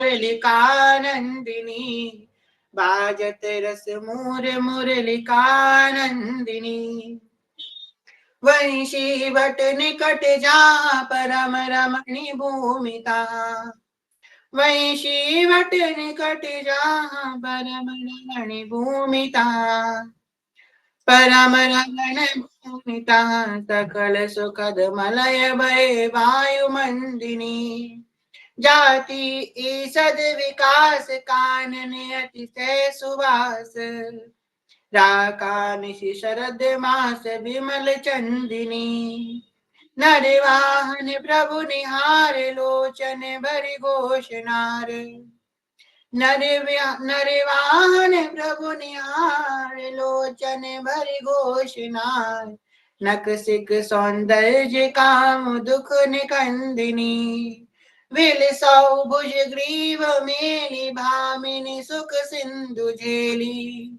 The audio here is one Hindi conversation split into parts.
मुरलिकानंदिनी, बाजत रस मूर मुरलिकानंदिनी। वंशी भट निकट जहाँ परम रमणी भूमिता, वंशी भट निकट जहाँ परम रमणी भूमिता, परम रमण भूमिता, सकल सुखद मलय भय वायुमंदिनी। जाति ईसद विकास कानन अतिशय सुवास, राकानिशि शरद मास विमल चंदिनी। नरवाहन प्रभु निहार लोचन भरि घोषनार, नरवाहन प्रभु निहार लोचन भरि घोषनार। नकसिक सौंदर्य काम दुख निकंदिनी, विलसौ भुज ग्रीव मेली भामिनी सुख सिंधु झेली।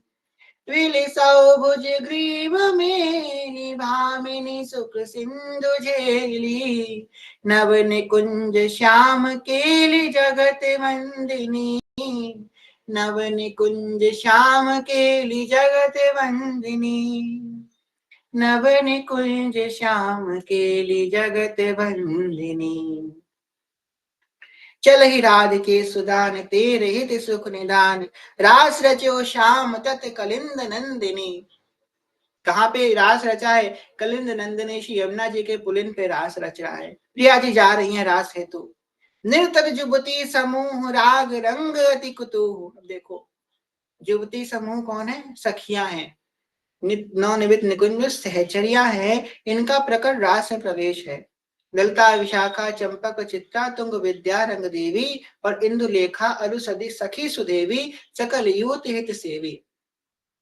विलसौ भुज ग्रीव मेली भामिनी सुख सिंधु झेली। नव निकुंज श्याम केली जगत वंदिनी, नव निकुंज श्याम केली जगत वंदिनी, नव निकुंज श्याम केली जगत वंदिनी। चल ही राध के सुदान, तेरे हित सुख निदान, रास रचो श्याम तत कलिंद नंदिनी। कहाँ पे रास रचा है? कलिंद नंदिनी श्री यमुना जी के पुलिन पे रास रच रहा है। प्रिया जी जा रही हैं रास हेतु। निर्तल जुबती समूह राग रंग अति कुतूह। देखो जुबती समूह कौन है? सखियां हैं, नवनिवित निकुंज सहचरिया है, इनका प्रकट रास में प्रवेश है। ललता विशाखा चंपक चित्रा तुंग विद्या रंग देवी, और इंदुलेखा अरुसदी सखी सुदेवी, सकल यूत हित सेवी।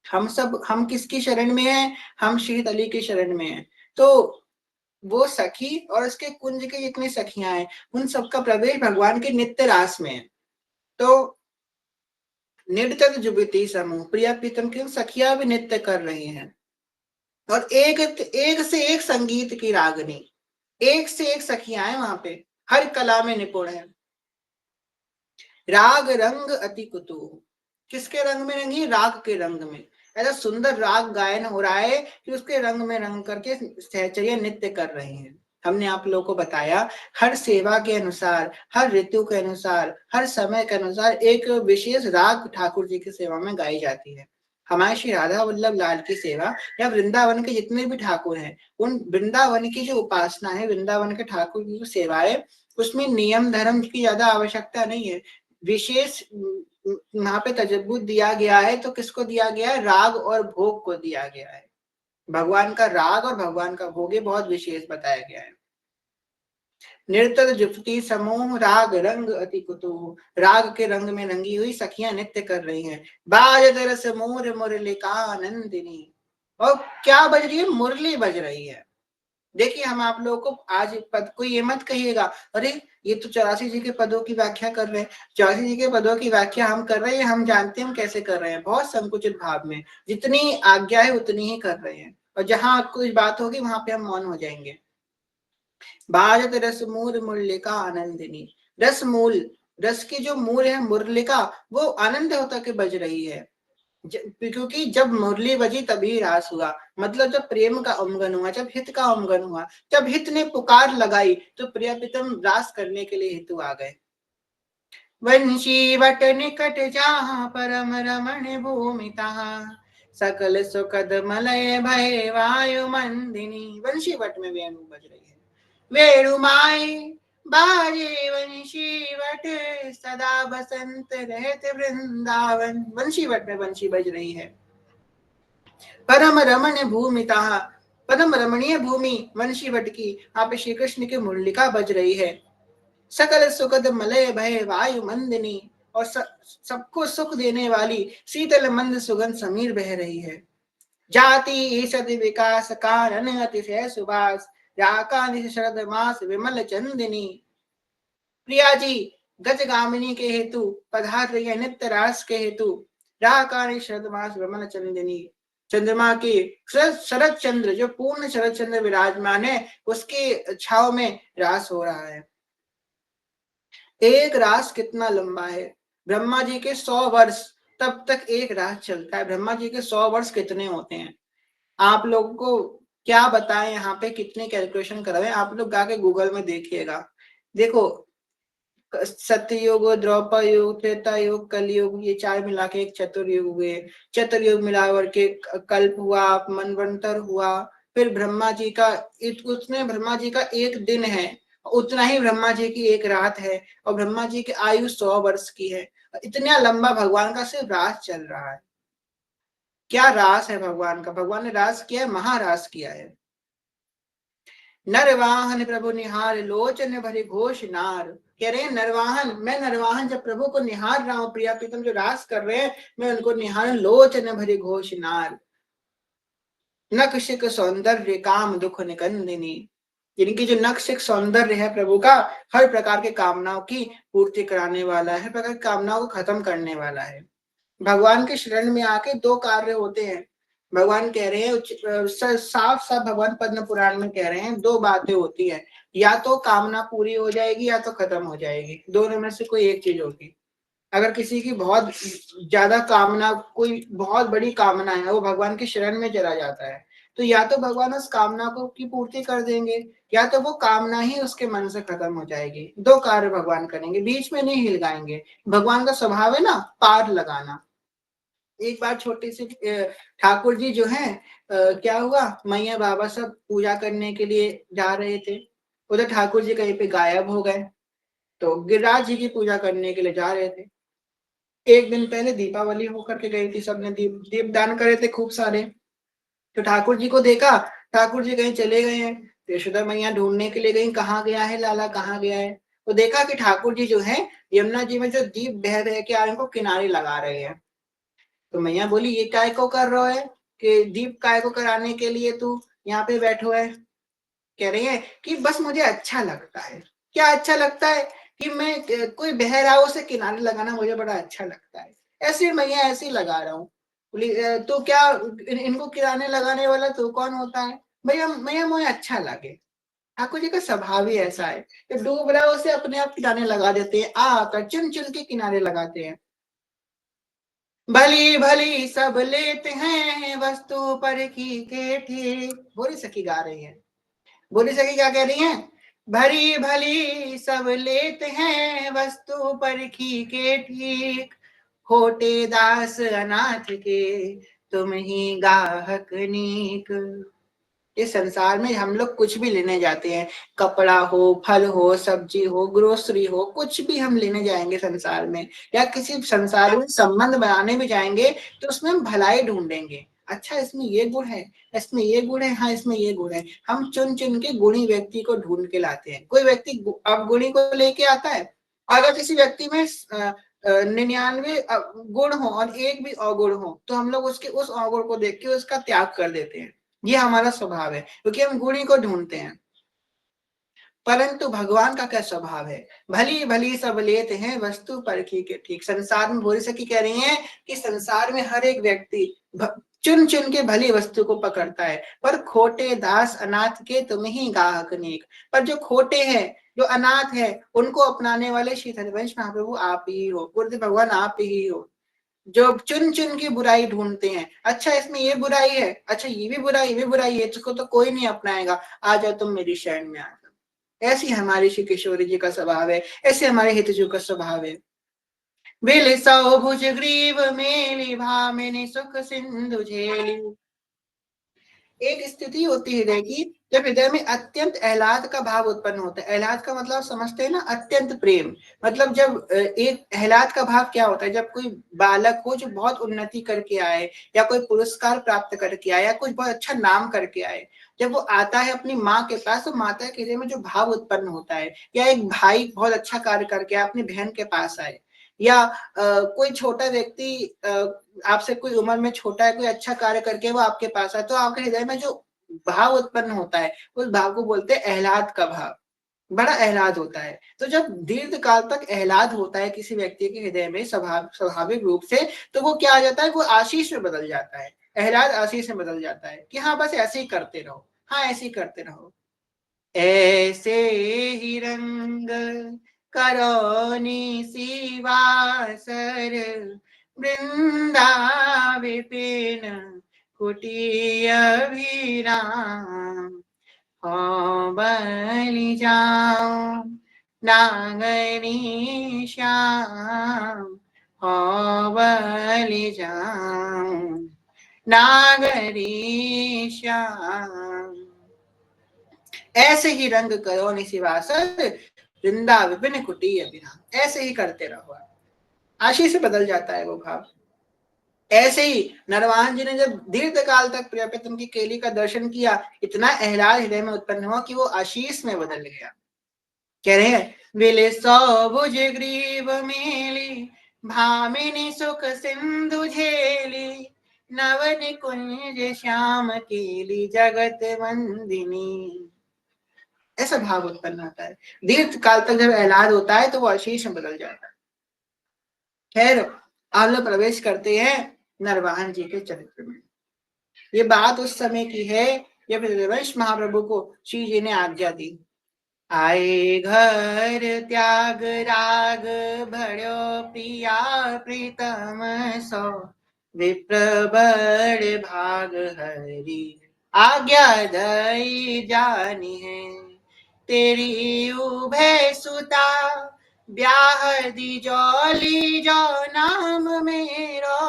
हम किसकी शरण में हैं? हम श्री अली की शरण में हैं। तो वो सखी और उसके कुंज के जितनी सखियां हैं, उन सबका प्रवेश भगवान के नित्य रास में है। तो निर्तल जुबती समूह, प्रिया प्रीतम की सखियां भी नृत्य कर रही हैं, और एक से एक संगीत की रागनी, एक से एक सखियां हैं वहां पे, हर कला में निपुण है। राग रंग अति कुतूह, किसके रंग में रंगी? राग के रंग में। ऐसा सुंदर राग गायन हो रहा है कि उसके रंग में रंग करके सहचर्या नृत्य कर रहे हैं। हमने आप लोगों को बताया हर सेवा के अनुसार, हर ऋतु के अनुसार, हर समय के अनुसार एक विशेष राग ठाकुर जी की सेवा में गाई जाती है। हमारे श्री राधा वल्लभ लाल की सेवा या वृंदावन के जितने भी ठाकुर हैं, उन वृंदावन की जो उपासना है, वृंदावन के ठाकुर की जो सेवा है, उसमें नियम धर्म की ज्यादा आवश्यकता नहीं है। विशेष वहां पे तजब्बुत दिया गया है, तो किसको दिया गया है? राग और भोग को दिया गया है। भगवान का राग और भगवान का भोग ये बहुत विशेष बताया गया है। निर्तल जुफती समूह राग रंग अति कुतूह, राग के रंग में रंगी हुई सखियां नृत्य कर रही हैं। बाजत रस मोर मुरलिकानंदिनी, और क्या बज रही है? मुरली बज रही है। देखिए हम आप लोगों को आज पद को ये मत कहिएगा अरे ये तो 84 जी के पदों की व्याख्या कर रहे हैं। 84 जी के पदों की व्याख्या हम कर रहे हैं, हम जानते हैं हम कैसे कर रहे हैं, बहुत संकुचित भाव में, जितनी आज्ञा है उतनी ही कर रहे हैं, और जहां कुछ बात होगी वहां पे हम मौन हो जाएंगे। भारत रस मूल मुरलिका आनंदिनी, रस मूल, रस की जो मूल है मुरलिका, वो आनंद होता के बज रही है। क्योंकि जब मुरली बजी तभी रास हुआ, मतलब जब प्रेम का उमंगन हुआ, जब हित का उमंगन हुआ, जब हित ने पुकार लगाई, तो प्रिय प्रीतम रास करने के लिए हेतु आ गए। वंशी वट निकट जहाँ परम रमण भूमि तहाँ, सकल सुखद मलय भय वायु मंदिनी। वंशी वट में वेणु बज रही है, वेणु माई बाजे वंशी वट, सदा बसंत रहते वृंदावन। वंशी वट में वंशी बज रही है। परम रमण भूमि तहा, परम रमणीय भूमि वंशी वट की, यहाँ पे श्री कृष्ण की मुरलिका बज रही है। सकल सुखद मलय भय वायु मंदिनी, और सबको सुख देने वाली शीतल मंद सुगंध समीर बह रही है। जाति ईषद विकास कारण अतिशय सुभाष, राकानिश शरद मास विमल चंदिनी। प्रिया जी गजगामिनी के हेतु पधार रही है, नित्य रास के हेतु। राकानिश शरद मास विमल चंदिनी, चंद्रमा के शरद चंद्र, जो पूर्ण शरद चंद्र विराजमान है, उसके छाव में रास हो रहा है। एक रास कितना लंबा है? ब्रह्मा जी के 100 वर्ष तब तक एक रास चलता है। ब्रह्मा जी के 100 वर्ष कितने होते हैं? आप लोगों को क्या बताएं यहाँ पे कितने कैलकुलेशन करवाएं, आप लोग जाके गूगल में देखिएगा। देखो, सत्ययुग, द्वापर युग, त्रेता युग, कलयुग, ये चार मिला के एक चतुर्युग हुए। चतुर्युग मिलाकर के कल्प हुआ, मनवंतर हुआ। फिर ब्रह्मा जी का उसमें ब्रह्मा जी का एक दिन है, उतना ही ब्रह्मा जी की एक रात है। और ब्रह्मा जी की आयु 100 वर्ष की है। इतना लंबा भगवान का सिर्फ रास चल रहा है। क्या रास है भगवान का? भगवान ने रास किया है, महारास किया है। नरवाहन प्रभु निहार लोचन भरे घोष नार। कह रहे हैं नरवाहन, मैं नरवाहन जब प्रभु को निहार रहा हूं, प्रिया प्रीतम जो रास कर रहे हैं, मैं उनको निहार, लोचन भरे घोष नार। नखशिक सौंदर्य काम दुख निकंदिनी। जिनकी जो नखशिक सौंदर्य है प्रभु का, हर प्रकार के कामनाओं की पूर्ति कराने वाला है, हर प्रकार की कामनाओं को खत्म करने वाला है। भगवान के शरण में आके दो कार्य होते हैं। भगवान कह रहे हैं, साफ साफ भगवान पद्म पुराण में कह रहे हैं, दो बातें होती है, या तो कामना पूरी हो जाएगी या तो खत्म हो जाएगी, दोनों में से कोई एक चीज होगी। अगर किसी की बहुत ज्यादा कामना, कोई बहुत बड़ी कामना है, वो भगवान के शरण में चला जाता है, तो या तो भगवान उस कामना को की पूर्ति कर देंगे, या तो वो कामना ही उसके मन से खत्म हो जाएगी। दो कार्य भगवान करेंगे, बीच में नहीं हिलगाएंगे। भगवान का स्वभाव है ना पार लगाना। एक बार छोटी सी ठाकुर जी जो है, क्या हुआ, मैया बाबा सब पूजा करने के लिए जा रहे थे, उधर ठाकुर जी कहीं पे गायब हो गए। तो गिरिराज जी की पूजा करने के लिए जा रहे थे। एक दिन पहले दीपावली होकर के गई थी, सबने दीप दीप दान करे थे खूब सारे। तो ठाकुर जी को देखा, ठाकुर जी कहीं चले गए हैं। तो यशोदा मैया ढूंढने के लिए गई, कहाँ गया है लाला, कहाँ गया है। तो देखा कि ठाकुर जी जो है, यमुना जी में जो दीप बह बह के आ रहे हैं, उनको किनारे लगा रहे हैं। तो मैया बोली, ये काय को कर रहा है, कि दीप काय को कराने के लिए तू यहाँ पे बैठो है? कह रही है कि बस मुझे अच्छा लगता है। क्या अच्छा लगता है? कि मैं कोई बह रहा हो उसे किनारे लगाना मुझे बड़ा अच्छा लगता है, ऐसे मैया ऐसे ही लगा रहा हूँ। बोली, तो क्या इनको किनारे लगाने वाला तो कौन होता है? भैया मैया मुझे अच्छा लगे। ठाकुर जी का स्वभाव ही ऐसा है कि डूब रहा है उसे अपने आप किनारे लगा देते हैं, आकर चुन चुन के किनारे लगाते हैं। भली भली सब लेते हैं वस्तु पर की के ठीक। बोली सखी गा रही है। बोली सखी क्या कह रही हैं? भली भली सब लेते हैं वस्तु परखी के ठीक, खोटे दास अनाथ के तुम ही गाहक नीक। इस संसार में हम लोग कुछ भी लेने जाते हैं, कपड़ा हो, फल हो, सब्जी हो, ग्रोसरी हो, कुछ भी हम लेने जाएंगे संसार में, या किसी संसार में संबंध बनाने भी जाएंगे, तो उसमें हम भलाई ढूंढेंगे। अच्छा इसमें ये गुण है, इसमें ये गुण है, हाँ इसमें ये गुण है। हम चुन चुन के गुणी व्यक्ति को ढूंढ के लाते हैं। कोई व्यक्ति अवगुणी को लेके आता है। अगर किसी व्यक्ति में 99 गुण हो और एक भी अवगुण हो, तो हम लोग उसके उस अवगुण को देख के उसका त्याग कर देते हैं। ये हमारा स्वभाव है, क्योंकि हम गुणी को ढूंढते हैं। परंतु भगवान का क्या स्वभाव है? भली भली सब लेते हैं वस्तु परखी के ठीक। संसार में भोरी सखी कह रही हैं कि संसार में हर एक व्यक्ति चुन चुन के भली वस्तु को पकड़ता है, पर खोटे दास अनाथ के तुम ही गाहक नेक। पर जो खोटे हैं, जो अनाथ है, उनको अपनाने वाले श्री हरिवंश महाप्रभु आप ही हो, गुरुदेव भगवान आप ही हो। जो चुन चुन की बुराई ढूंढते हैं, अच्छा इसमें ये बुराई है, अच्छा ये भी बुराई, ये भी बुराई है, इसको तो कोई नहीं अपनाएगा, आ जाओ तुम मेरी शरण में आ जाओ। ऐसी हमारी श्री किशोरी जी का स्वभाव है, ऐसे हमारे हितजू का स्वभाव है। बिल सौ भुज ग्रीव मेली भामिनी सुख सिंधु झेली। एक स्थिति होती है हृदय की, जब हृदय में अत्यंत आह्लाद का भाव उत्पन्न होता है। आह्लाद का मतलब समझते हैं ना, अत्यंत प्रेम। मतलब जब एक आह्लाद का भाव क्या होता है, जब कोई बालक हो जो बहुत उन्नति करके आए, या कोई पुरस्कार प्राप्त करके आए, या कुछ बहुत अच्छा नाम करके आए, जब वो आता है अपनी माँ के पास, तो माता के हृदय में जो भाव उत्पन्न होता है, या एक भाई बहुत अच्छा कार्य करके अपनी बहन के पास आए, या कोई छोटा व्यक्ति आपसे कोई उम्र में छोटा है, कोई अच्छा कार्य करके वो आपके पास आए, तो आपके हृदय में जो भाव उत्पन्न होता है, उस भाव को बोलते हैं आह्लाद का भाव। बड़ा आह्लाद होता है। तो जब दीर्घ काल तक आह्लाद होता है किसी व्यक्ति के हृदय में स्वाभाविक रूप से, तो वो क्या आ जाता है, वो आशीष में बदल जाता है। आह्लाद आशीष में बदल जाता है कि हाँ बस ऐसे ही करते रहो, हाँ ऐसे ही करते रहो। ऐसे ही रंग करो निशिवासर वृंदा विपिन कुटीय विराम हो बलि जाओ नागरी श्याम हो बलि जाओ नागरी श्याम। ऐसे ही रंग करो निशिवासर वृंदा विपिन कुटी अभिराम। ऐसे ही करते रहो, आशीष से बदल जाता है वो भाव। ऐसे ही नरवाहन जी ने जब दीर्घ काल तक प्रियतम की केली का दर्शन किया, इतना एहलाल हृदय में उत्पन्न हुआ कि वो आशीष में बदल गया। कह रहे हैं विले सौभुज ग्रीव मेली भामिनी सुख सिंधु झेली नवन कुंज श्याम केली जगत वंदिनी। ऐसा भाव उत्पन्न होता है। दीर्घ काल तक जब एहलाद होता है तो वो आशीष में बदल जाता है। खैर आप लोग प्रवेश करते हैं नरवाहन जी के चरित्र में। ये बात उस समय की है जब रघुवंश महाप्रभु को श्री जी ने आज्ञा दी। आए घर त्याग राग भड़ो प्रिया प्रीतम सो विप्र बड़ भाग हरि आज्ञा दई जानी है तेरी उभय सुता ब्याह दी जोली जो नाम मेरो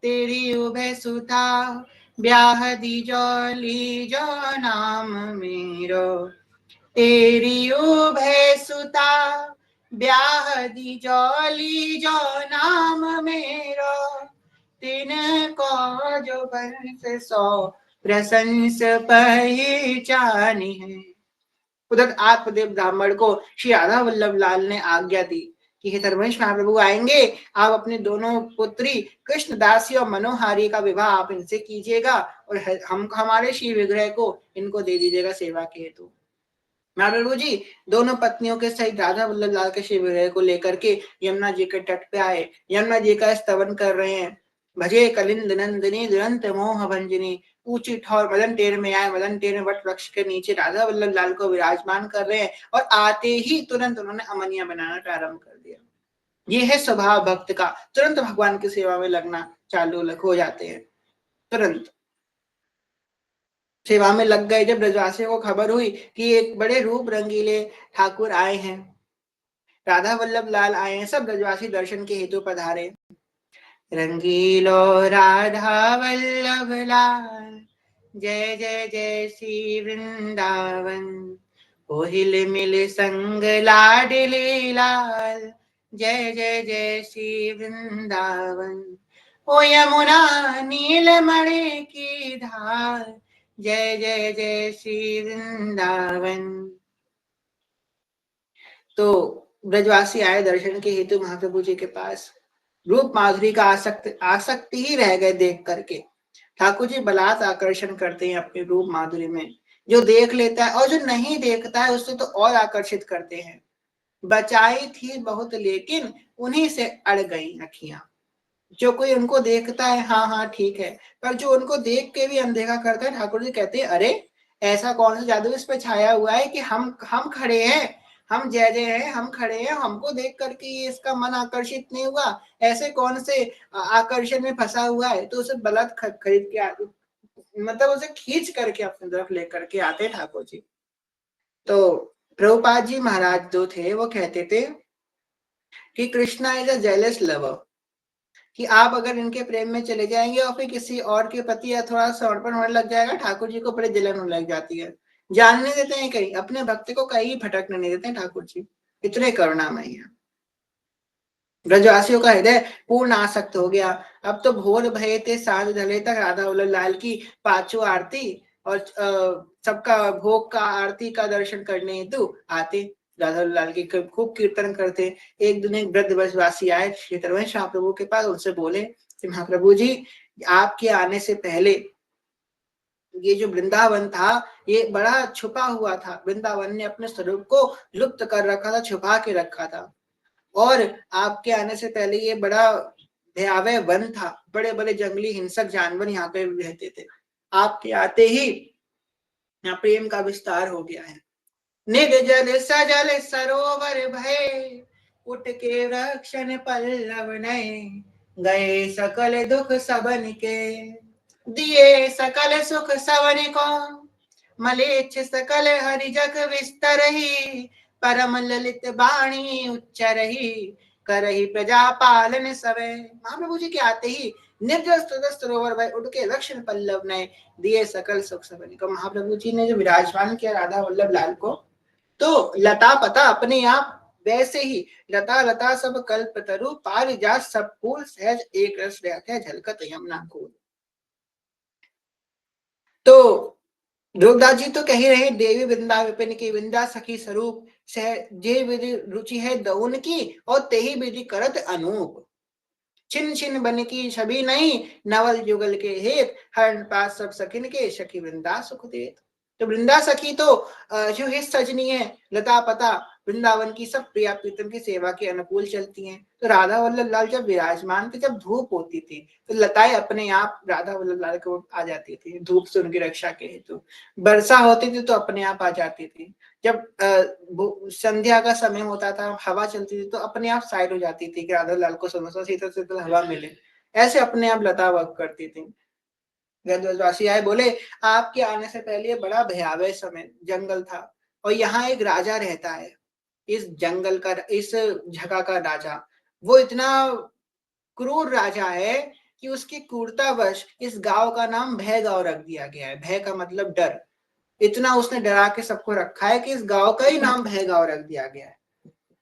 तेरी उभय सुता ब्याह दी जोली जो नाम मेरो तेरी उभय सुता ब्याह दी जोली जो नाम मेरो तिन को जो बंस सो प्रशंस पहचानी है। उधर आत्मदेव ब्राह्मण को श्री राधा वल्लभ लाल ने आज्ञा दी कि हे धर्मवंश महाप्रभु आएंगे, आप अपने दोनों पुत्री कृष्णदासी और मनोहारी का विवाह आप इनसे कीजिएगा और हम हमारे श्री विग्रह को इनको दे दीजिएगा सेवा के हेतु। महाप्रभु जी दोनों पत्नियों के सहित राधा वल्लभ लाल के श्री विग्रह को लेकर के यमुना जी के तट पे आए, यमुना जी का स्तवन कर रहे हैं। भजे कलिंद नंदिनी दुरंत मोह भंजनी, ऊंची ठौर मदन टेर में आए, मदन टेर में वट वृक्ष के नीचे राधा वल्लभ लाल को विराजमान कर रहे हैं और आते ही तुरंत उन्होंने अमनिया बनाना प्रारंभ कर दिया। ये है स्वभाव भक्त का, तुरंत भगवान की सेवा में लगना चालू हो जाते हैं। तुरंत सेवा में लग गए। जब ब्रजवासियों को खबर हुई कि एक बड़े रूप रंगीले ठाकुर आए हैं, राधा वल्लभ लाल आए हैं, सब ब्रजवासी दर्शन के हेतु पधारे। रंगीलो राधा वल्लभ लाल जय जय जय श्री वृंदावन ओहिल मिल संग लाडली लाल जय जय जय श्री वृंदावन ओ यमुना नीलमणि की धार जय जय जय श्री वृंदावन। तो ब्रजवासी आए दर्शन के हेतु महाप्रभु जी के पास। रूप माधुरी का आसक्ति ही रह गए देख करके। ठाकुर जी बलात् आकर्षण करते हैं अपने रूप माधुरी में। जो देख लेता है और जो नहीं देखता है उससे तो और आकर्षित करते हैं। बचाई थी बहुत लेकिन उन्हीं से अड़ गई अखियां। जो कोई उनको देखता है हाँ हाँ ठीक है, पर जो उनको देख के भी अनदेखा करता है, ठाकुर जी कहते हैं अरे ऐसा कौन सा जादू इस पे छाया हुआ है कि हम खड़े हैं, हम जय जय हैं, हम खड़े हैं, हमको देख करके ये इसका मन आकर्षित नहीं हुआ, ऐसे कौन से आकर्षण में फंसा हुआ है। तो उसे बलात् खरीद के मतलब उसे खींच करके अपनी तरफ लेकर के आते ठाकुर जी। तो प्रभुपाद जी महाराज जो थे वो कहते थे कि Krishna is a jealous lover, कि आप अगर इनके प्रेम में चले जाएंगे और फिर किसी और के प्रति या थोड़ा समर्पण होने लग जाएगा, ठाकुर जी को बड़े जलन होने लग जाती है। जानने देते हैं कहीं, अपने भक्त को कहीं भटकने नहीं देते हैं ठाकुर जी, इतने करुणामयी है। ब्रजवासियों का हृदय पूर्ण आसक्त हो गया। अब तो भोर भये थे सांझ ढले तक राधा वल्लभ लाल की पांचों आरती और सबका भोग का आरती का दर्शन करने हेतु आते। राधा वल्लभ लाल की खूब कीर्तन करते। एक दिन एक वृद्ध ब्रजवासी आए श्री धर्मवंश महाप्रभु के पास, उनसे बोले कि महाप्रभु जी आपके आने से पहले ये जो वृंदावन था ये बड़ा छुपा हुआ था। वृंदावन ने अपने स्वरूप को लुप्त कर रखा था, छुपा के रखा था। और आपके आने से पहले ये बड़ा भयावह वन था, बड़े बड़े जंगली हिंसक जानवर यहाँ पे रहते थे। आपके आते ही यहाँ प्रेम का विस्तार हो गया है। निर्जल सजल सरोवर भय, उठ के रक्षण पल्लव नय, गए सकल दुख सबन के, दिए सकल सुख सवन को, मलेच्छ सकल हरि जग विस्तर ही, परम ललित बाणी उच्चरही, करही प्रजा पालन सवे। महाप्रभु जी के आते ही निर्जल सरोवर भय, उठ के रक्षण पल्लव नय, दिए सकल सुख सबन को। महाप्रभु जी ने जो विराजमान किया राधा वल्लभ लाल को, तो लता पता अपने आप वैसे ही, लता लता सब कल्प तरु, पारिजात सब फूल, सहज एक रस रहते झलकत यमुना को। तो ध्रुवदास जी तो कह ही रहे, देवी वृंदा विपिन की, वृंदा सखी स्वरूप, जे विधि रुचि है दउन की, और तेही विधि करत अनूप, छिन छिन बन की छवि नहीं, नवल जुगल के हेत, हरण पास सब सखिन के, सखी वृंदा सुख देत। तो वृंदा सखी तो जो है सजनी है, लता पता वृंदावन की सब प्रिया प्रीतम की सेवा के अनुकूल चलती हैं। तो राधा वल्लभ लाल जब विराजमान थे, जब धूप होती थी, तो लताएं अपने आप राधा वल्लभ लाल को आ जाती थी धूप से उनकी रक्षा के हेतु। वर्षा होती थी तो अपने आप आ जाती थी। जब संध्या का समय होता था, हवा चलती थी, तो अपने आप साइड हो जाती थी कि राधा लाल को समोसा शीतल शीतल हवा मिले। ऐसे अपने आप लता वर्क करती थी। ब्रजवासी आए, बोले आपके आने से पहले ये बड़ा भयावह समय जंगल था, और यहाँ एक राजा रहता है, इस जंगल का, इस जगह का राजा। वो इतना क्रूर राजा है कि उसकी क्रूरतावश इस गांव का नाम भय गांव रख दिया गया है। भय का मतलब डर। इतना उसने डरा के सबको रखा है कि इस गांव का ही नाम भय गांव रख दिया गया है।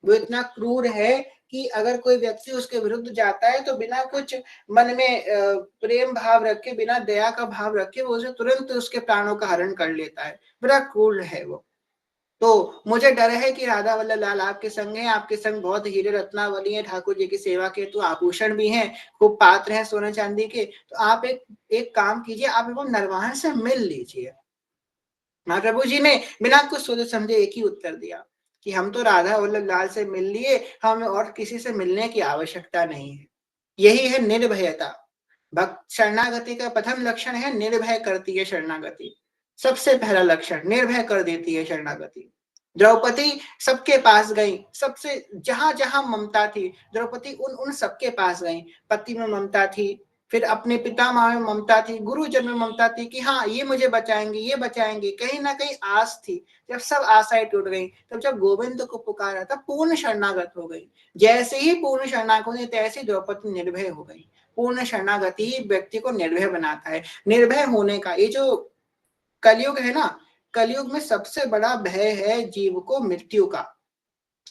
वो इतना क्रूर है कि अगर कोई व्यक्ति उसके विरुद्ध जाता है, तो बिना कुछ मन में प्रेम भाव रखे, बिना दया का भाव रखे, वो उसे तुरंत उसके प्राणों का हरण कर लेता है। बड़ा क्रूर है वो। तो मुझे डर है कि राधा वल्लभ लाल आपके संग है, आपके संग बहुत हीरे रत्नावली है, ठाकुर जी की सेवा के तो आभूषण भी हैं, खूब पात्र हैं सोने चांदी के। तो आप एक काम कीजिए, आप वो नरवाहन से मिल लीजिए। महाप्रभु जी ने बिना कुछ सोचे समझे एक ही उत्तर दिया कि हम तो राधा वल्लभ लाल से मिल लिए, हमें और किसी से मिलने की आवश्यकता नहीं है। यही है निर्भयता। भक्त शरणागति का प्रथम लक्षण है निर्भय करती है शरणागति। सबसे पहला लक्षण निर्भय कर देती है शरणागति। द्रौपदी सबके पास गई, सबसे जहां जहां ममता थी, द्रौपदी उन उन सबके पास गई। पति में ममता थी, फिर अपने पितामह में ममता थी, गुरुजन में ममता थी कि हाँ ये मुझे बचाएंगे, ये बचाएंगे। कहीं ना कहीं आस थी। जब सब आशाएं टूट गई, तब जब गोविंद को पुकारा, तब पूर्ण शरणागत हो गई। जैसे ही पूर्ण शरणागत हुई, तैसे द्रौपदी निर्भय हो गई। पूर्ण शरणागति व्यक्ति को निर्भय बनाता है। निर्भय होने का ये जो कलयुग है ना, कलयुग में सबसे बड़ा भय है जीव को मृत्यु का।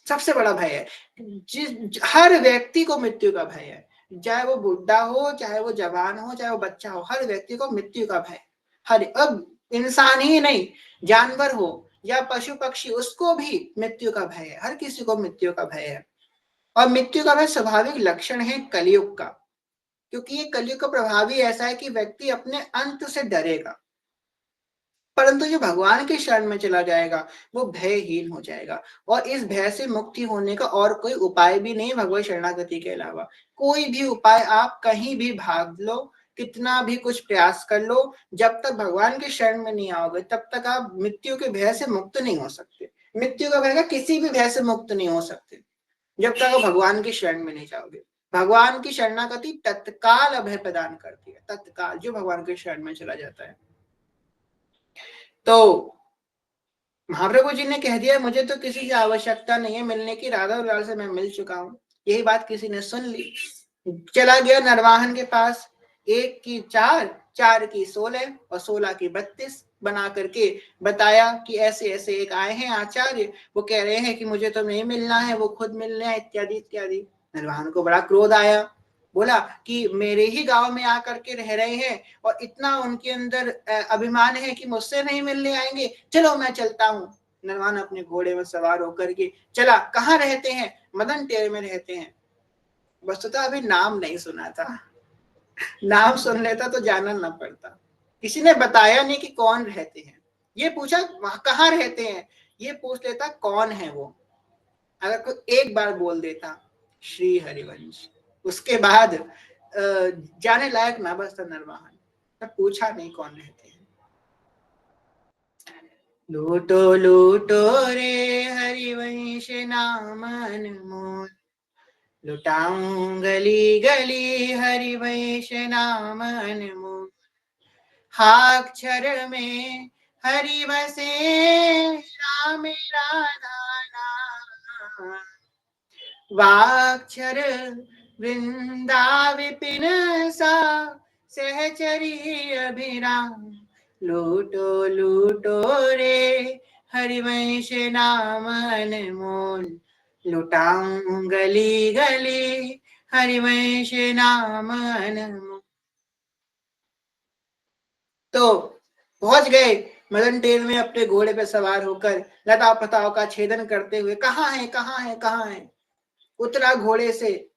सबसे बड़ा भय है। जिस हर व्यक्ति को मृत्यु का भय है, चाहे वो बुढ़ा हो, चाहे वो जवान हो, चाहे वो बच्चा हो, हर व्यक्ति को मृत्यु का भय। हर अब इंसान ही नहीं, जानवर हो या पशु पक्षी, उसको भी मृत्यु का भय है। हर किसी को मृत्यु का भय है। और मृत्यु का भय स्वाभाविक लक्षण है कलयुग का, क्योंकि ये कलयुग का प्रभाव ही ऐसा है कि व्यक्ति अपने अंत से डरेगा। परंतु जो भगवान के शरण में चला जाएगा, वो भयहीन हो जाएगा। और इस भय से मुक्ति होने का और कोई उपाय भी नहीं भगवत शरणागति के अलावा। कोई भी उपाय आप कहीं भी भाग लो, कितना भी कुछ प्रयास कर लो, जब तक भगवान के शरण में नहीं आओगे, तब तक आप मृत्यु के भय से मुक्त नहीं हो सकते। मृत्यु का भय का किसी भी भय से मुक्त नहीं हो सकते, जब तक आप भगवान की शरण में नहीं जाओगे। भगवान की शरणागति तत्काल अभय प्रदान करती है। तत्काल जो भगवान के शरण में चला जाता है। तो महाप्रभु जी ने कह दिया, मुझे तो किसी की आवश्यकता नहीं है मिलने की, राधा और लाल से मैं मिल चुका हूँ। यही बात किसी ने सुन ली, चला गया नरवाहन के पास। 1 की 4, 4 की 16 और 16 की 32 बना करके बताया कि ऐसे ऐसे एक आए हैं आचार्य, वो कह रहे हैं कि मुझे तो नहीं मिलना है, वो खुद मिलना है, इत्यादि इत्यादि। नरवाहन को बड़ा क्रोध आया। बोला कि मेरे ही गांव में आकर के रह रहे हैं, और इतना उनके अंदर अभिमान है कि मुझसे नहीं मिलने आएंगे, चलो मैं चलता हूँ। नरवाहन अपने घोड़े में सवार होकर के चला। कहाँ रहते हैं? मदन टेरे में रहते हैं। वस्तुतः अभी नाम नहीं सुना था, नाम सुन लेता तो जाना न पड़ता। किसी ने बताया नहीं कि कौन रहते हैं। ये पूछा कहाँ रहते हैं, ये पूछ लेता कौन है वो। अगर कोई एक बार बोल देता श्री हरिवंश, उसके बाद जाने लायक ना बचता नरवाहन। तब पूछा नहीं कौन रहते हैं। लूटो लूटो रे हरिवंश नाम अनमोल, लुटाऊं गली गली हरिवंश नाम अनमोल, हाक्षर में हरि बसे राम राधा नाम, वाक्षर वृंदा विपिन सा सहचरी अभिराम, लूटो लूटो रे हरिवंश नाम अनमोल, लुटाऊं गली गली हरिवंश नाम अनमोल। तो पहुंच गए मदन टेल में अपने घोड़े पर सवार होकर लता पताओं का छेदन करते हुए, कहाँ है कहाँ है कहाँ है। उतरा घोड़े से,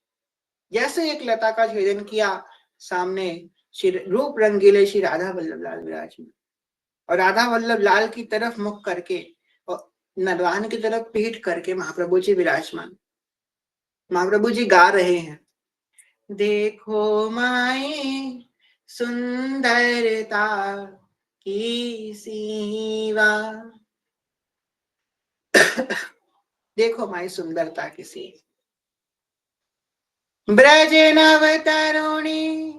जैसे एक लता का छेदन किया, सामने श्री रूप रंगीले श्री राधा वल्लभ लाल विराजमान, और राधा वल्लभ लाल की तरफ मुख करके और नरवाहन की तरफ पीठ करके महाप्रभु जी विराजमान। महाप्रभु जी गा रहे हैं, देखो माई सुंदरता की सीमा, देखो माई सुंदरता की सीमा, ब्रज नव तरुणी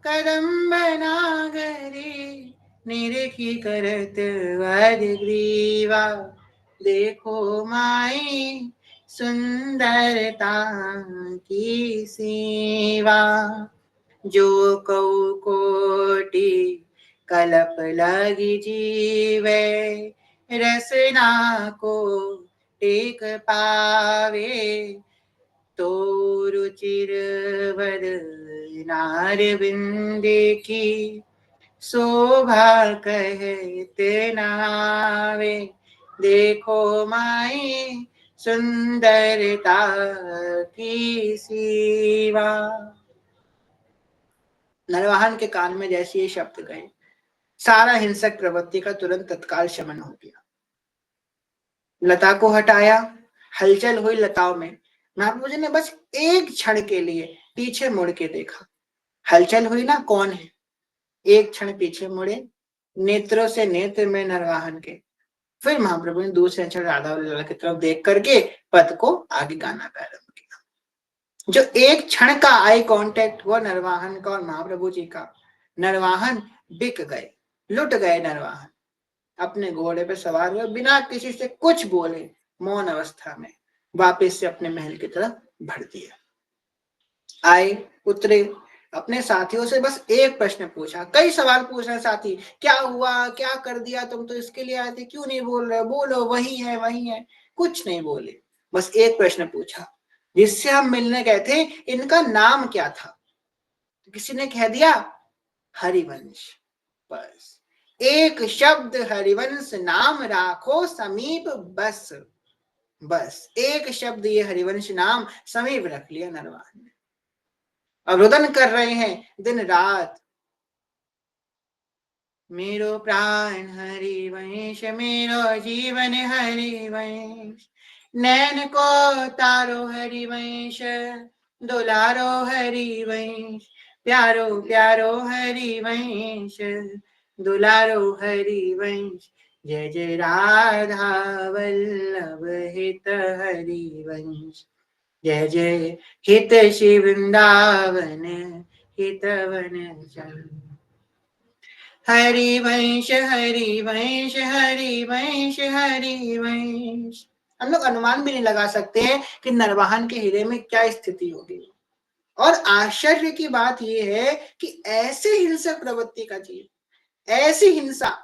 कदम्ब नागरी, निरखी करत वद ग्रीवा, देखो माई सुंदरता की सीमा, जो कौ कोटि कलप लगी जीवे, रसना को टेक पावे, तो रुचिर वर नार बिंदे की, शोभा कहते नावे, देखो माई सुंदरता की सीमा। नरवाहन के कान में जैसे ये शब्द गए, सारा हिंसक प्रवृत्ति का तुरंत तत्काल शमन हो गया। लता को हटाया, हलचल हुई लताओं में। महाप्रभु जी ने बस एक क्षण के लिए पीछे मुड़ के देखा, हलचल हुई ना, कौन है, एक क्षण पीछे मुड़े, नेत्रों से नेत्र में नरवाहन के, फिर महाप्रभु ने दूसरे क्षण राधा वल्लभ की तरफ देख करके पद को आगे गाना प्रारंभ किया। जो एक क्षण का आई कांटेक्ट हुआ नरवाहन का और महाप्रभु जी का, नरवाहन बिक गए, लुट गए नरवाहन, अपने घोड़े पे सवार हुए, बिना किसी से कुछ बोले, मौन अवस्था में वापस से अपने महल की तरफ बढ़ दिया। आए, उतरे, अपने साथियों से बस एक प्रश्न पूछा, कई सवाल पूछ रहे साथी, क्या हुआ, क्या कर दिया, तुम तो इसके लिए आए थे, क्यों नहीं बोल रहे, बोलो, वही है वही है, कुछ नहीं बोले। बस एक प्रश्न पूछा, जिससे हम मिलने गए थे, इनका नाम क्या था? तो किसी ने कह दिया हरिवंश। बस एक शब्द हरिवंश नाम राखो समीप, बस बस एक शब्द ये हरिवंश नाम समीप रख लिया नरवाहन ने। अब रुदन कर रहे हैं दिन रात, मेरो प्राण हरिवंश, मेरो जीवन हरिवंश, नैन को तारो हरिवंश, दुलारो हरिवंश, प्यारो प्यारो हरिवंश, दुलारो हरिवंश, जय जय राधा वल्लभ हित हरिवंश, जय जय हित श्री वृंदावन हितवन चरण, हरिवंश हरिवंश हरिवंश हरिवंश। हम लोग अनुमान भी नहीं लगा सकते हैं कि नरवाहन के हृदय में क्या स्थिति होगी। और आश्चर्य की बात यह है कि ऐसे हिंसक प्रवृत्ति का जीव, ऐसी हिंसा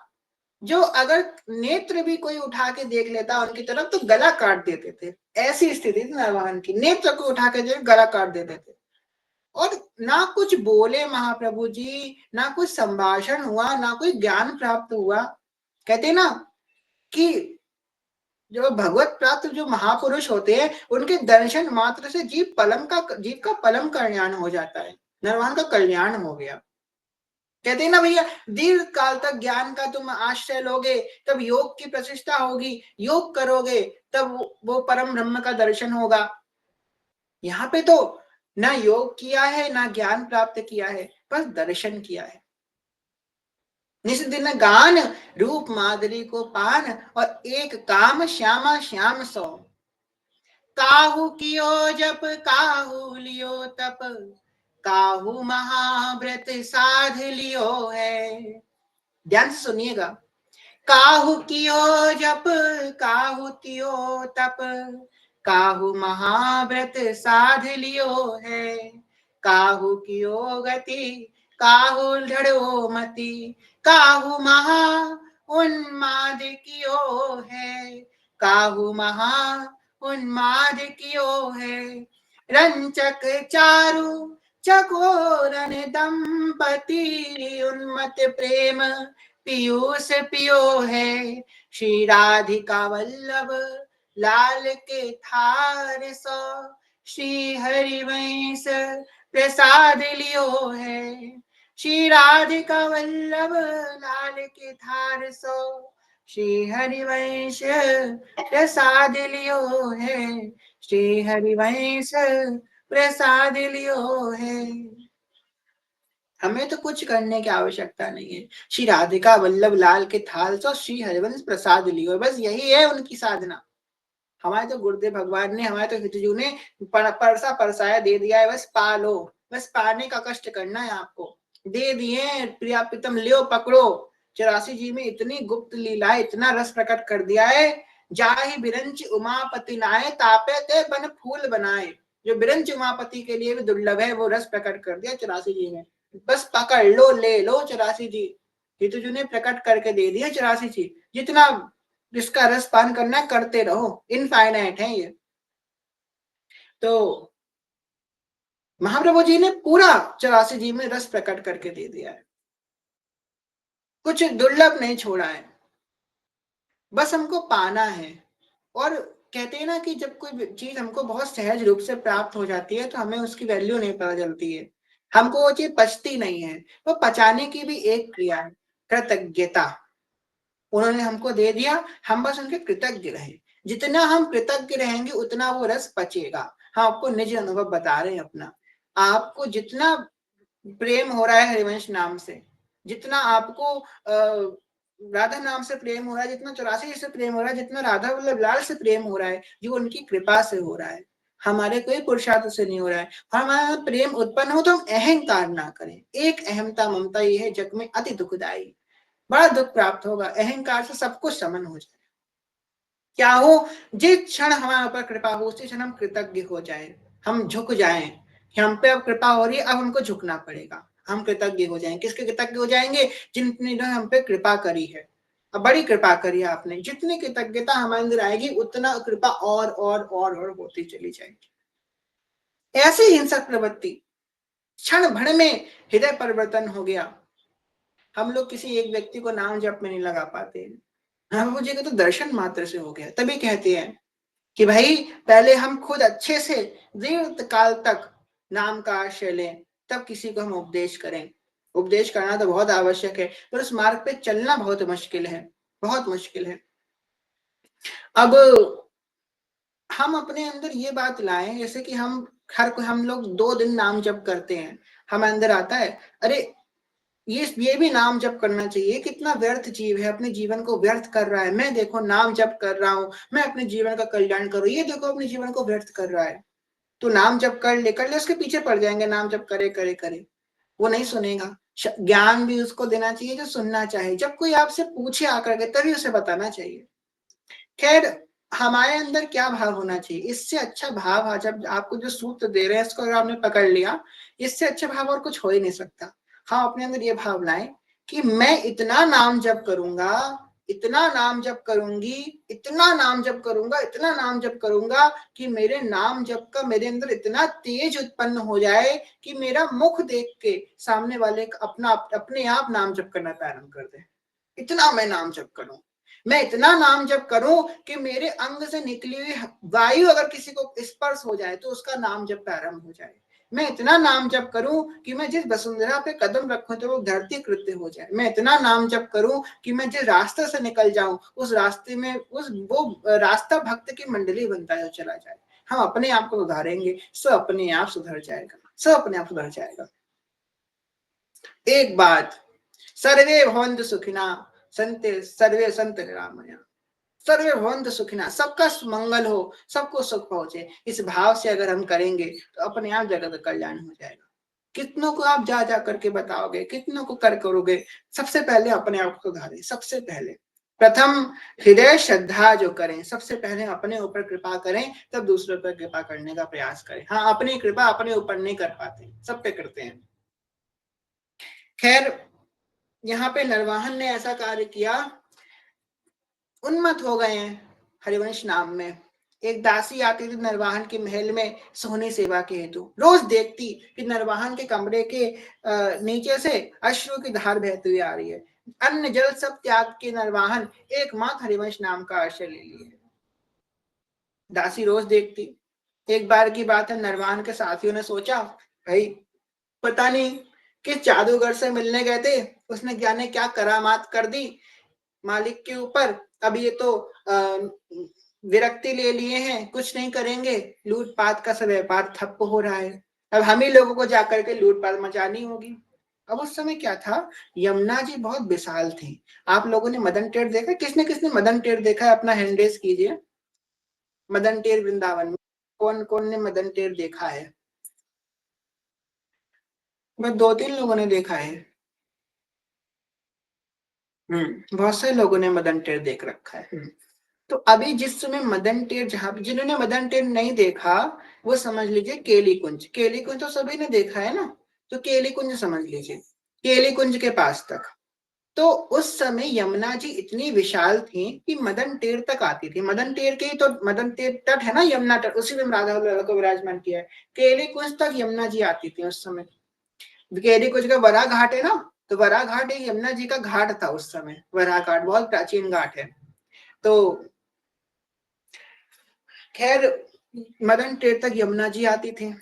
जो अगर नेत्र भी कोई उठा के देख लेता उनकी तरफ तो गला काट देते थे, ऐसी स्थिति थी नरवाहन की, नेत्र को उठा के देख गला काट देते थे। और ना कुछ बोले महाप्रभु जी, ना कुछ संभाषण हुआ, ना कोई ज्ञान प्राप्त हुआ। कहते ना कि जो भगवत प्राप्त जो महापुरुष होते हैं, उनके दर्शन मात्र से जीव का पलम कल्याण हो जाता है। नरवाहन का कल्याण हो गया। कहते हैं ना भैया, दीर्घ काल तक ज्ञान का तुम आश्रय लोगे तब योग की प्रतिष्ठा होगी, योग करोगे तब वो परम ब्रह्म का दर्शन होगा। यहाँ पे तो ना योग किया है, ना ज्ञान प्राप्त किया है, बस दर्शन किया है। निस दिन गान रूप माधुरी को पान, और एक काम श्यामा श्याम सौ। काहू कियो जप काहू लियो तप, काहू महाव्रत साध लियो है। ध्यान से सुनिएगा। काहू कियो जप काहू तियो तप, काहू महाव्रत साध लियो है। काहू कियो गति काहू ढड़ो मति, काहू महा उन्माद कियो है। काहू महा उन्माद कियो है। रंचक चारु चकोरन दंपति, उन्मत प्रेम पीयूष पियो है। श्री राधिका वल्लभ लाल के थार सो, श्री हरिवंश प्रसाद लियो है। श्री राधिका वल्लभ लाल के थार सो, श्री हरिवंश प्रसाद लियो है। श्री हरिवंश प्रसाद लियो है। हमें तो कुछ करने की आवश्यकता नहीं है। श्री राधिका वल्लभ लाल के थाल सो, श्री हरिवंश प्रसाद लियो, बस यही है उनकी साधना। हमारे तो गुरुदेव भगवान ने, हमारे तो हितजू ने परसा परसाया दे दिया है, बस पा लो। बस पाने का कष्ट करना है आपको। दे दिए प्रिया प्रीतम, लियो पकड़ो। 84 जी में इतनी गुप्त लीला है, इतना रस प्रकट कर दिया है। जाहि बिरंच उमापति नाये, तापे ते बन फूल बनाए। जो बिरंच उमापति के लिए भी दुर्लभ है, वो रस प्रकट कर दिया 84 जी में। बस पकड़ लो, ले लो 84 जी। हितजू ने प्रकट करके दे दिया 84 जी। जितना जिसका रस पान करना करते रहो, इनफाइनाइट है ये। तो महाप्रभु जी ने पूरा 84 जी में रस प्रकट करके दे दिया है, कुछ दुर्लभ नहीं छोड़ा है। बस हमको पाना है। और कहते हैं ना कि जब कोई चीज हमको बहुत सहज रूप से प्राप्त हो जाती है तो हमें उसकी वैल्यू नहीं पता चलती है, हमको वो चीज पचती नहीं है। वो पचाने की भी एक क्रिया है, कृतज्ञता। उन्होंने हमको दे दिया, हम बस उनके कृतज्ञ रहे। जितना हम कृतज्ञ रहेंगे उतना वो रस पचेगा। हम आपको निज अनुभव बता रहे हैं अपना। आपको जितना प्रेम हो रहा है हरिवंश नाम से, जितना आपको राधा नाम से प्रेम हो रहा है, जितना 84 से प्रेम हो रहा है, जितना राधा वल्लभ लाल से प्रेम हो रहा है, जो उनकी कृपा से हो रहा है, हमारे कोई पुरुषार्थ से नहीं हो रहा है। हमारा प्रेम उत्पन्न हो तो हम अहंकार ना करें। एक अहमता ममता ये है जग में अति दुखदायी। बड़ा दुख प्राप्त होगा, अहंकार से सब कुछ समन हो जाए। क्या हो, जिस क्षण हमारे ऊपर कृपा हो उसी क्षण हम कृतज्ञ हो जाए, हम झुक जाएं कि हम पे अब कृपा हो रही है, अब हमको झुकना पड़ेगा। हम कृतज्ञ हो जाएं। किसके कृतज्ञ हो जाएंगे? जिनने हम पे कृपा करी है। अब बड़ी कृपा करी है आपने। जितनी कृतज्ञता हमारे अंदर आएगी उतना कृपा और होती चली जाएगी। ऐसी हिंसक प्रवृत्ति क्षण भर में हृदय परिवर्तन हो गया। हम लोग किसी एक व्यक्ति को नाम जप में नहीं लगा पाते। हाँ, मुझे तो दर्शन मात्र से हो गया। तभी कहते हैं कि भाई पहले हम खुद अच्छे से दीर्घ काल तक नाम का आश्रय लें, तब किसी को हम उपदेश करें। उपदेश करना तो बहुत आवश्यक है, पर उस मार्ग पे चलना बहुत मुश्किल है, बहुत मुश्किल है। अब हम अपने अंदर ये बात लाएं, जैसे कि हम लोग 2 दिन नाम जप करते हैं, हमारे अंदर आता है अरे ये भी नाम जप करना चाहिए। कितना व्यर्थ जीव है, अपने जीवन को व्यर्थ कर रहा है। मैं देखो नाम जप कर रहा हूँ, मैं अपने जीवन का कल्याण करूँ, ये देखो अपने जीवन को व्यर्थ कर रहा है। तो नाम जप कर ले, उसके पीछे पड़ जाएंगे। नाम जप करे करे करे, वो नहीं सुनेगा। ज्ञान भी उसको देना चाहिए जो सुनना चाहे। जब कोई आपसे पूछे आकर के तभी उसे बताना चाहिए। खैर, हमारे अंदर क्या भाव होना चाहिए? इससे अच्छा भाव आज जब आपको जो सूत्र दे रहे हैं इसको अगर आपने पकड़ लिया, इससे अच्छा भाव और कुछ हो ही नहीं सकता। हाँ, अपने अंदर ये भाव लाएं कि मैं इतना नाम जप करूंगा, इतना नाम जप करूंगी, इतना नाम जप करूंगा, इतना नाम जप करूंगा कि मेरे नाम जप का मेरे अंदर इतना तेज उत्पन्न हो जाए कि मेरा मुख देख के सामने वाले अपना अपने आप नाम जप करना प्रारंभ कर दे। इतना मैं नाम जप करूं, मैं इतना नाम जप करूं कि मेरे अंग से निकली हुई वायु अगर किसी को स्पर्श हो जाए तो उसका नाम जप प्रारंभ हो जाए। मैं इतना नाम जप करूं कि मैं जिस वसुंधरा पे कदम रखूं तो वो धरती कृत्य हो जाए। मैं इतना नाम जप करूं कि मैं जिस रास्ते से निकल जाऊं उस रास्ते में वो रास्ता भक्त की मंडली बनता है चला जाए। हम अपने आप को सुधारेंगे, सब अपने आप सुधर जाएगा, सब अपने आप सुधर जाएगा। एक बात, सर्वे भवन्तु सुखिना संते सर्वे संत निरामया। सर्वे भवन्तु सुखिना, सबका मंगल हो, सबको सुख पहुंचे, इस भाव से अगर हम करेंगे तो अपने आप जगत का कल्याण हो जाएगा। कितनों को आप जा जा करके बताओगे, कितनों को कर करोगे, सबसे पहले अपने आप को सुधारें। सबसे पहले प्रथम हृदय श्रद्धा जो करें, सबसे पहले अपने ऊपर कृपा करें, तब दूसरों पर कृपा करने का प्रयास करें। हाँ, अपनी कृपा अपने ऊपर नहीं कर पाते, सब पे करते हैं। खैर, यहाँ पे नरवाहन ने ऐसा कार्य किया, उन्मत्त हो गए हैं हरिवंश नाम में। एक दासी आती थी नरवाहन के महल में सोहनी सेवा के हेतु, रोज देखती कि नरवाहन के कमरे के नीचे से अश्रु की धार बहती हुई आ रही है। अन्न जल सब त्याग के नरवाहन एकमात्र हरिवंश नाम का आश्रय ले लिए। दासी रोज देखती। एक बार की बात है, नरवाहन के साथियों ने सोचा, भाई पता नहीं किस जादूगर से मिलने गए थे, उसने जाने क्या करामात कर दी मालिक के ऊपर। अब ये तो विरक्ति ले लिए हैं, कुछ नहीं करेंगे, लूटपाट का सब व्यापार ठप्प हो रहा है, अब हम ही लोगों को जाकर के लूटपाट मचानी होगी। अब उस समय क्या था, यमुना जी बहुत विशाल थी। आप लोगों ने मदन टेर देखा? किसने किसने मदन टेर देखा है? अपना हैंड रेज कीजिए। मदन टेर वृंदावन में कौन कौन ने मदन टेर देखा है? बस दो तीन लोगों ने देखा है। बहुत से लोगों ने मदन टेर देख रखा है। तो अभी जिस समय मदन टेर, जहां जिन्होंने मदन टेर नहीं देखा वो समझ लीजिए केली कुंज। केली कुंज तो सभी ने देखा है ना, तो केली कुंज समझ लीजिए, केली कुंज के पास तक। तो उस समय यमुना जी इतनी विशाल थी कि मदन टेर तक आती थी। मदन टेर के ही तो मदन टेर तट है ना, यमुना तट, उसी में राधा लला को विराजमान किया है। केली कुंज तक यमुना जी आती थी उस समय। केली कुंज का वरा घाट है ना, तो वरा घाट एक यमुना जी का घाट था उस समय। वरा घाट बहुत प्राचीन घाट है। तो खैर, मदन टेर तक यमुना जी आती थी।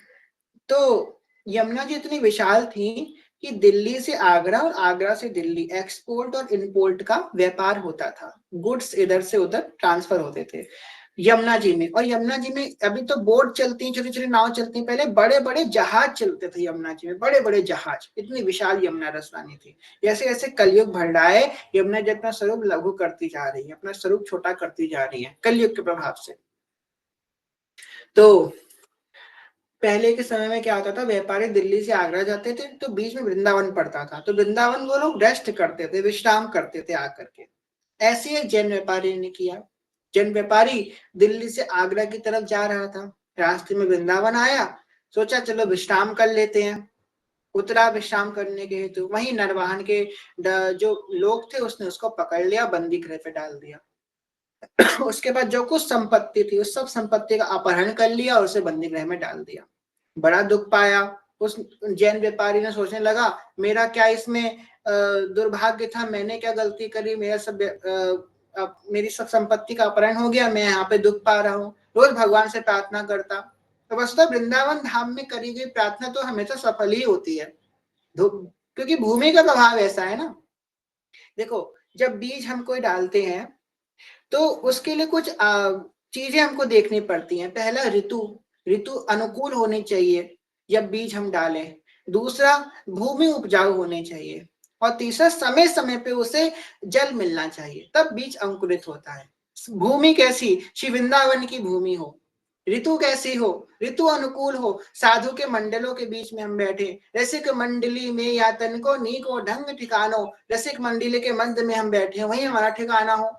तो यमुना जी इतनी विशाल थी कि दिल्ली से आगरा और आगरा से दिल्ली एक्सपोर्ट और इंपोर्ट का व्यापार होता था। गुड्स इधर से उधर ट्रांसफर होते थे यमुना जी में। और यमुना जी में अभी तो बोट चलती, छोटी छोटी नाव चलती, पहले बड़े बड़े जहाज चलते थे यमुना जी में, बड़े बड़े जहाज। इतनी विशाल यमुना रसवानी थी। जैसे जैसे कलयुग बढ़ रहा है, यमुना जी अपना स्वरूप लघु करती जा रही है, अपना स्वरूप छोटा करती जा रही है कलयुग के प्रभाव से। तो पहले के समय में क्या होता था, व्यापारी दिल्ली से आगरा जाते थे तो बीच में वृंदावन पड़ता था, तो वृंदावन वो लोग रेस्ट करते थे, विश्राम करते थे आकर के। ऐसे ही एक जैन व्यापारी ने किया। जैन व्यापारी दिल्ली से आगरा की तरफ जा रहा था, रास्ते में वृंदावन आया, सोचा चलो विश्राम कर लेते हैं। उतरा विश्राम करने के हेतु, वहीं नरवाहन के जो लोग थे उसने उसको पकड़ लिया, बंदी गृह पे डाल दिया। उसके बाद जो कुछ संपत्ति थी उस सब संपत्ति का अपहरण कर लिया और उसे बंदी गृह में डाल दिया। बड़ा दुख पाया। उस जैन व्यापारी ने सोचने लगा, मेरा क्या इसमें दुर्भाग्य था, मैंने क्या गलती करी, मेरा सब मेरी सब संपत्ति का अपहरण हो गया, मैं यहाँ पे दुख पा रहा हूँ। रोज भगवान से प्रार्थना करता। तो वस्तुतः वृंदावन धाम में करी गई प्रार्थना तो हमेशा सफल ही होती है, क्योंकि भूमि का प्रभाव ऐसा है ना। देखो, जब बीज हम कोई डालते हैं तो उसके लिए कुछ चीजें हमको देखनी पड़ती हैं। पहला, ऋतु, ऋतु अनुकूल होनी चाहिए जब बीज हम डालें। दूसरा, भूमि उपजाऊ होनी चाहिए। और तीसरा, समय समय पे उसे जल मिलना चाहिए, तब बीज अंकुरित होता है। भूमि कैसी? श्री वृंदावन की भूमि हो। ऋतु कैसी हो? ऋतु अनुकूल हो, साधु के मंडलों के बीच में हम बैठे, रसिक मंडली में या तन को नीको ढंग ठिकानो, रसिक मंडली के मध्य में हम बैठे, वही हमारा ठिकाना हो।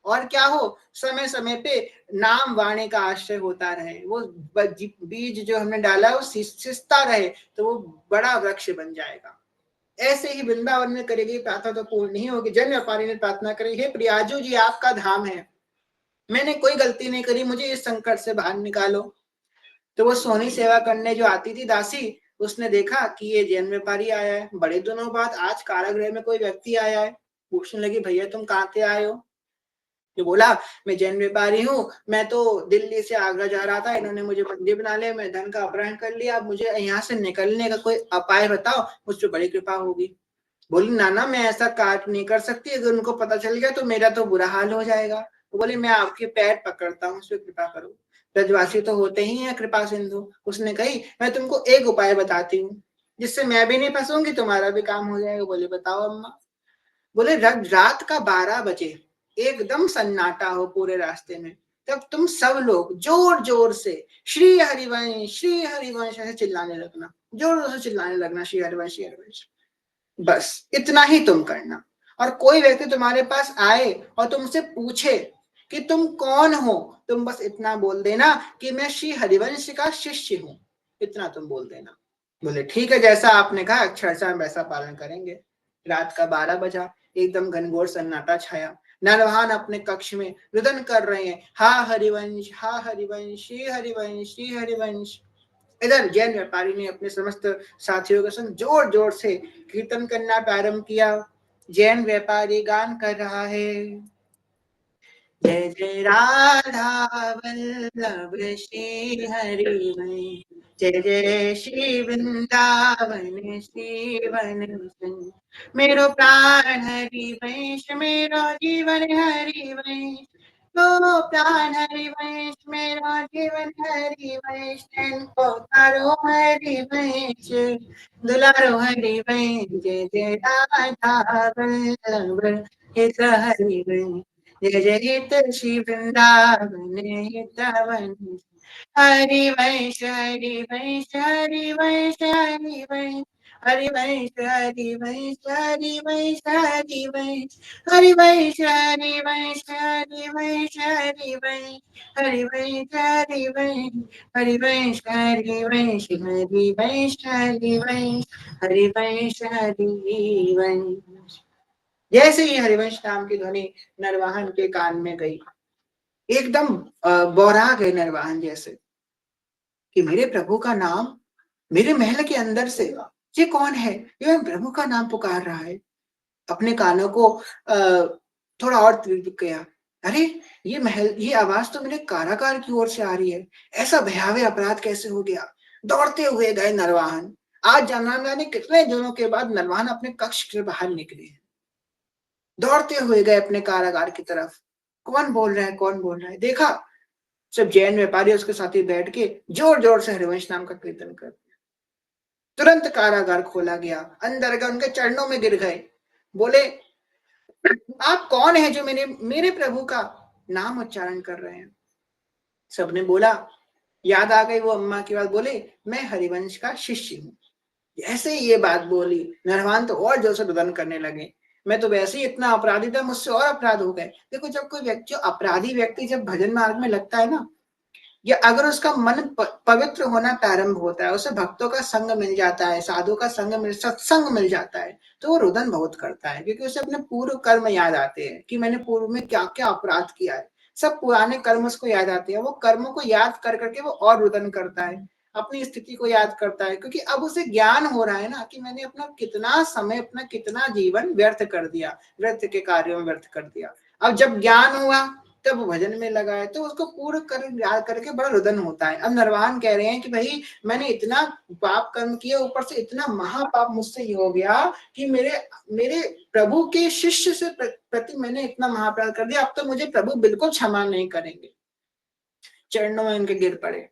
और क्या हो, समय समय पे नाम वाणी का आश्रय होता रहे, वो बीज जो हमने डाला वो सिसता रहे, तो वो बड़ा वृक्ष बन जाएगा। ऐसे ही वृंदावन में करेगी प्रार्थना तो पूर्ण नहीं होगी। जन व्यापारी ने प्रार्थना करी, हे प्रियाजू जी, आपका धाम है, मैंने कोई गलती नहीं करी, मुझे इस संकट से बाहर निकालो। तो वो सोनी सेवा करने जो आती थी दासी, उसने देखा कि ये जैन व्यापारी आया है, बड़े दिनों बाद आज कारागृह में कोई व्यक्ति आया है। पूछने लगी, भैया तुम कहाँ से आए हो? जो बोला, मैं जैन व्यापारी हूँ, मैं तो दिल्ली से आगरा जा रहा था, इन्होंने मुझे बंदी बना लिया, मैं धन का अपहरण कर लिया, अब मुझे यहाँ से निकलने का कोई उपाय बताओ, मुझ पर बड़ी कृपा होगी। बोली, नाना मैं ऐसा कार्य नहीं कर सकती, अगर उनको पता चल गया तो मेरा तो बुरा हाल हो जाएगा। वो बोली, मैं आपके पैर पकड़ता हूँ, उस पर कृपा करो, ब्रजवासी तो होते ही हैं कृपा सिंधु। उसने कही, मैं तुमको एक उपाय बताती हूँ जिससे मैं भी नहीं फंसूंगी, तुम्हारा भी काम हो जाएगा। बोले, बताओ अम्मा। बोले रात का 12 बजे एकदम सन्नाटा हो पूरे रास्ते में, तब तुम सब लोग जोर जोर से श्री हरिवंश ऐसे चिल्लाने लगना, जोर जोर से चिल्लाने लगना, श्री हरिवंश श्री हरिवंश। बस इतना ही तुम करना। और कोई व्यक्ति तुम्हारे पास आए और तुमसे पूछे कि तुम कौन हो, तुम बस इतना बोल देना कि मैं श्री हरिवंश का शिष्य हूं, इतना तुम बोल देना। बोले ठीक है, जैसा आपने कहा अक्षरशः हम वैसा पालन करेंगे। रात का 12 बजा, एकदम घनघोर सन्नाटा छाया। नरवाहन अपने कक्ष में रुदन कर रहे हैं, हा हरिवंश श्री हरिवंश श्री हरिवंश। इधर जैन व्यापारी ने अपने समस्त साथियों के संग जोर जोर से कीर्तन करना प्रारंभ किया। जैन व्यापारी गान कर रहा है, जय जय राधा वल्लभ श्री हरिवंश, जय जय श्री वृंदावन श्री वन, मेरो प्राण हरिवंश मेरो जीवन हरिवंश, तो प्राण हरिवंश मेरा जीवन हरिवंश, को तारो हरिवंश दुलारो हरिवंश, जय जय राधा वल्लभ हित हरिवंश, जय जय हित श्री वृंदावन हितवन, हरिवंश हरिवंश हरिवंश हरिवंश, हरिवंश हरिवंश हरिवंश हरिवंश, हरिवंश हरिवंश हरिवंश हरिवंश, हरिवंश हरिवंश हरिवंश हरिवंश हरिवंश हरिवंश, हरिवंश हरिवंश। जैसे ही हरिवंश नाम की ध्वनि नरवाहन के कान में गई, एकदम बौरा गए नरवाहन जैसे कि मेरे प्रभु का नाम मेरे महल के अंदर से, ये कौन है, ये प्रभु का नाम पुकार रहा है। अपने कानों को थोड़ा और तीव्र किया, अरे ये महल, ये आवाज तो मेरे कारागार की ओर से आ रही है, ऐसा भयावह अपराध कैसे हो गया। दौड़ते हुए गए नरवाहन। आज जाने कितने दिनों के बाद नरवाहन अपने कक्ष के बाहर निकले, दौड़ते हुए गए अपने कारागार की तरफ। कौन बोल रहा है, कौन बोल रहा है, देखा सब जैन व्यापारी उसके साथ ही बैठ के जोर जोर से हरिवंश नाम का कीर्तन कर। तुरंत कारागार खोला गया, अंदर गए, उनके चरणों में गिर गए, बोले आप कौन है जो मेरे मेरे प्रभु का नाम उच्चारण कर रहे हैं। सबने बोला, याद आ गई वो अम्मा की बात, बोले मैं हरिवंश का शिष्य हूँ। ऐसे ही ये बात बोली, नरवान तो और जोर से रुदन करने लगे, मैं तो वैसे ही इतना अपराधी था, मुझसे और अपराध हो गए। देखो जब कोई व्यक्ति, अपराधी व्यक्ति जब भजन मार्ग में लगता है ना, या अगर उसका मन पवित्र होना प्रारंभ होता है, उसे भक्तों का संग मिल जाता है, साधु का संग मिल, सत्संग मिल जाता है, तो वो रुदन बहुत करता है, क्योंकि उसे अपने पूर्व कर्म याद आते हैं कि मैंने पूर्व में क्या क्या अपराध किया है। सब पुराने कर्म उसको याद आते हैं, वो कर्मों को याद कर करके वो और रुदन करता है, अपनी स्थिति को याद करता है, क्योंकि अब उसे ज्ञान हो रहा है ना कि मैंने अपना कितना समय, अपना कितना जीवन व्यर्थ कर दिया, व्यर्थ के कार्यों में व्यर्थ कर दिया। अब जब ज्ञान हुआ तब भजन में लगा है, तो उसको पूर्ण कर याद करके बड़ा रुदन होता है। अब नरवान कह रहे हैं कि भाई मैंने इतना पाप कर्म किया, ऊपर से इतना महापाप मुझसे ही हो गया कि मेरे मेरे प्रभु के शिष्य से प्रति मैंने इतना महापराध कर दिया, अब तो मुझे प्रभु बिल्कुल क्षमा नहीं करेंगे। चरणों में उनके गिर पड़े।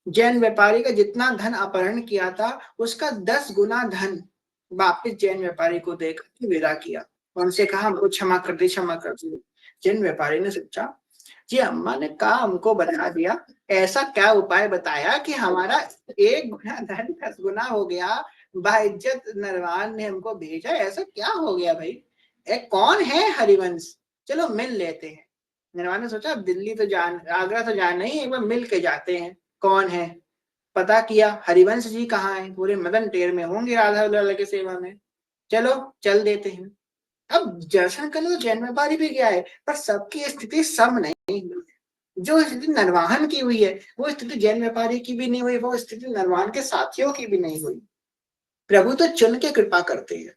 जैन व्यापारी का जितना धन अपहरण किया था, उसका 10 गुना धन वापिस जैन व्यापारी को देकर विदा किया, उनसे कहा हमको क्षमा कर दी, क्षमा कर दी। जैन व्यापारी ने सोचा, जी अम्मा ने कहा हमको बता दिया, ऐसा क्या उपाय बताया कि हमारा 1 गुना धन 10 गुना हो गया। बाइज्जत नरवान ने हमको भेजा, ऐसा क्या हो गया भाई, कौन है हरिवंश, चलो मिल लेते हैं। नरवान ने सोचा दिल्ली तो जान, आगरा तो जाना ही, एक बार मिल के जाते हैं कौन है। पता किया हरिवंश जी कहाँ है, पूरे मदन टेर में होंगे राधा लाला की सेवा में, चलो चल देते हैं। अब दर्शन करने तो जैन व्यापारी भी गया है, पर सबकी स्थिति सम नहीं हुई। जो स्थिति नरवाहन की हुई है वो स्थिति जैन व्यापारी की भी नहीं हुई, वो स्थिति नरवाहन के साथियों की भी नहीं हुई। प्रभु तो चुन के कृपा करते हैं।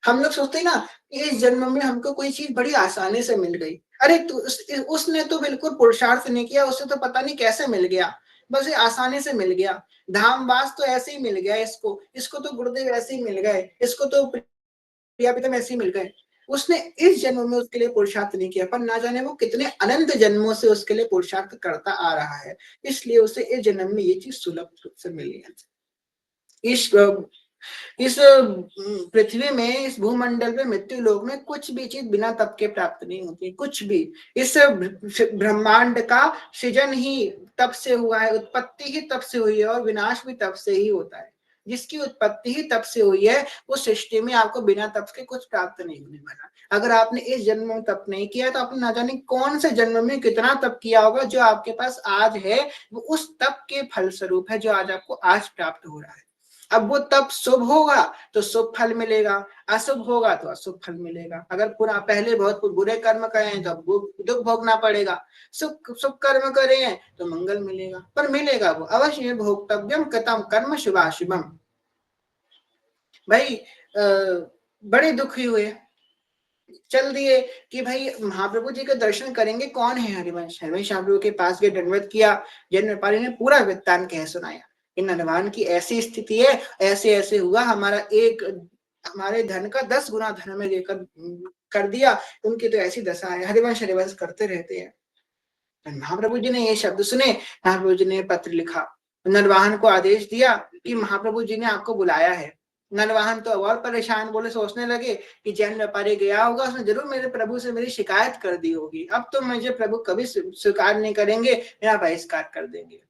हम लोग सोचते हैं ना इस जन्म में हमको कोई चीज बड़ी आसानी से मिल गई, अरे तो उसने तो बिल्कुल पुरुषार्थ नहीं किया, उसे तो पता नहीं कैसे मिल गया, बस ये आसानी से मिल गया। धामवास तो ऐसे ही मिल गया इसको, इसको तो गुरुदेव ऐसे ही मिल गए, इसको तो प्रियापितम ऐसे ही मिल गए। उसने इस जन्म में उसके लिए पुरुषार्थ नहीं किया, पर ना जाने वो कितने अनंत जन्मों से उसके लिए पुरुषार्थ करता आ रहा है, इसलिए उसे इस जन्म में ये चीज सुलभ रूप से मिली है। इस इस पृथ्वी में, इस भूमंडल पे, मृत्यु लोक में कुछ भी चीज बिना तप के प्राप्त नहीं होती, कुछ भी। इस ब्रह्मांड का सृजन ही तप से हुआ है, उत्पत्ति ही तप से हुई है, और विनाश भी तप से ही होता है। जिसकी उत्पत्ति ही तप से हुई है, उस सृष्टि में आपको बिना तप के कुछ प्राप्त नहीं होने वाला। अगर आपने इस जन्म में तप नहीं किया, तो आपने ना जाने कौन से जन्म में कितना तप किया होगा। जो आपके पास आज है, वो उस तप के फल स्वरूप है, जो आज आपको आज प्राप्त हो रहा है। अब वो तब शुभ होगा तो शुभ फल मिलेगा, अशुभ होगा तो अशुभ फल मिलेगा। अगर पूरा पहले बहुत बुरे कर्म करे हैं तो अब दुख भोगना पड़ेगा, शुभ शुभ कर्म करे हैं तो मंगल मिलेगा, पर मिलेगा वो अवश्य। भोक्तव्यम कृतम कर्म शुभाशुभम। भाई बड़े दुखी हुए, चल दिए कि भाई महाप्रभु जी के दर्शन करेंगे। कौन है हरिवंश? हरिवंश महाप्रभु के पास गए, दंडवत किया। जैन व्यापारी ने पूरा वृत्तांत कह सुनाया कि नरवान की ऐसी स्थिति है, ऐसे ऐसे हुआ, हमारे धन का 10 गुना धन में देकर कर दिया, उनकी तो ऐसी दशा है। हरिवंश हरिवंश करते रहते हैं। महाप्रभु जी ने ये शब्द सुने, महाप्रभु जी ने पत्र लिखा, नरवाहन को आदेश दिया कि महाप्रभु जी ने आपको बुलाया है। नरवाहन तो और परेशान, बोले, सोचने लगे कि जैन व्यापारी गया होगा, उसने जरूर मेरे प्रभु से मेरी शिकायत कर दी होगी, अब तो मुझे प्रभु कभी स्वीकार नहीं करेंगे, मेरा बहिष्कार कर देंगे।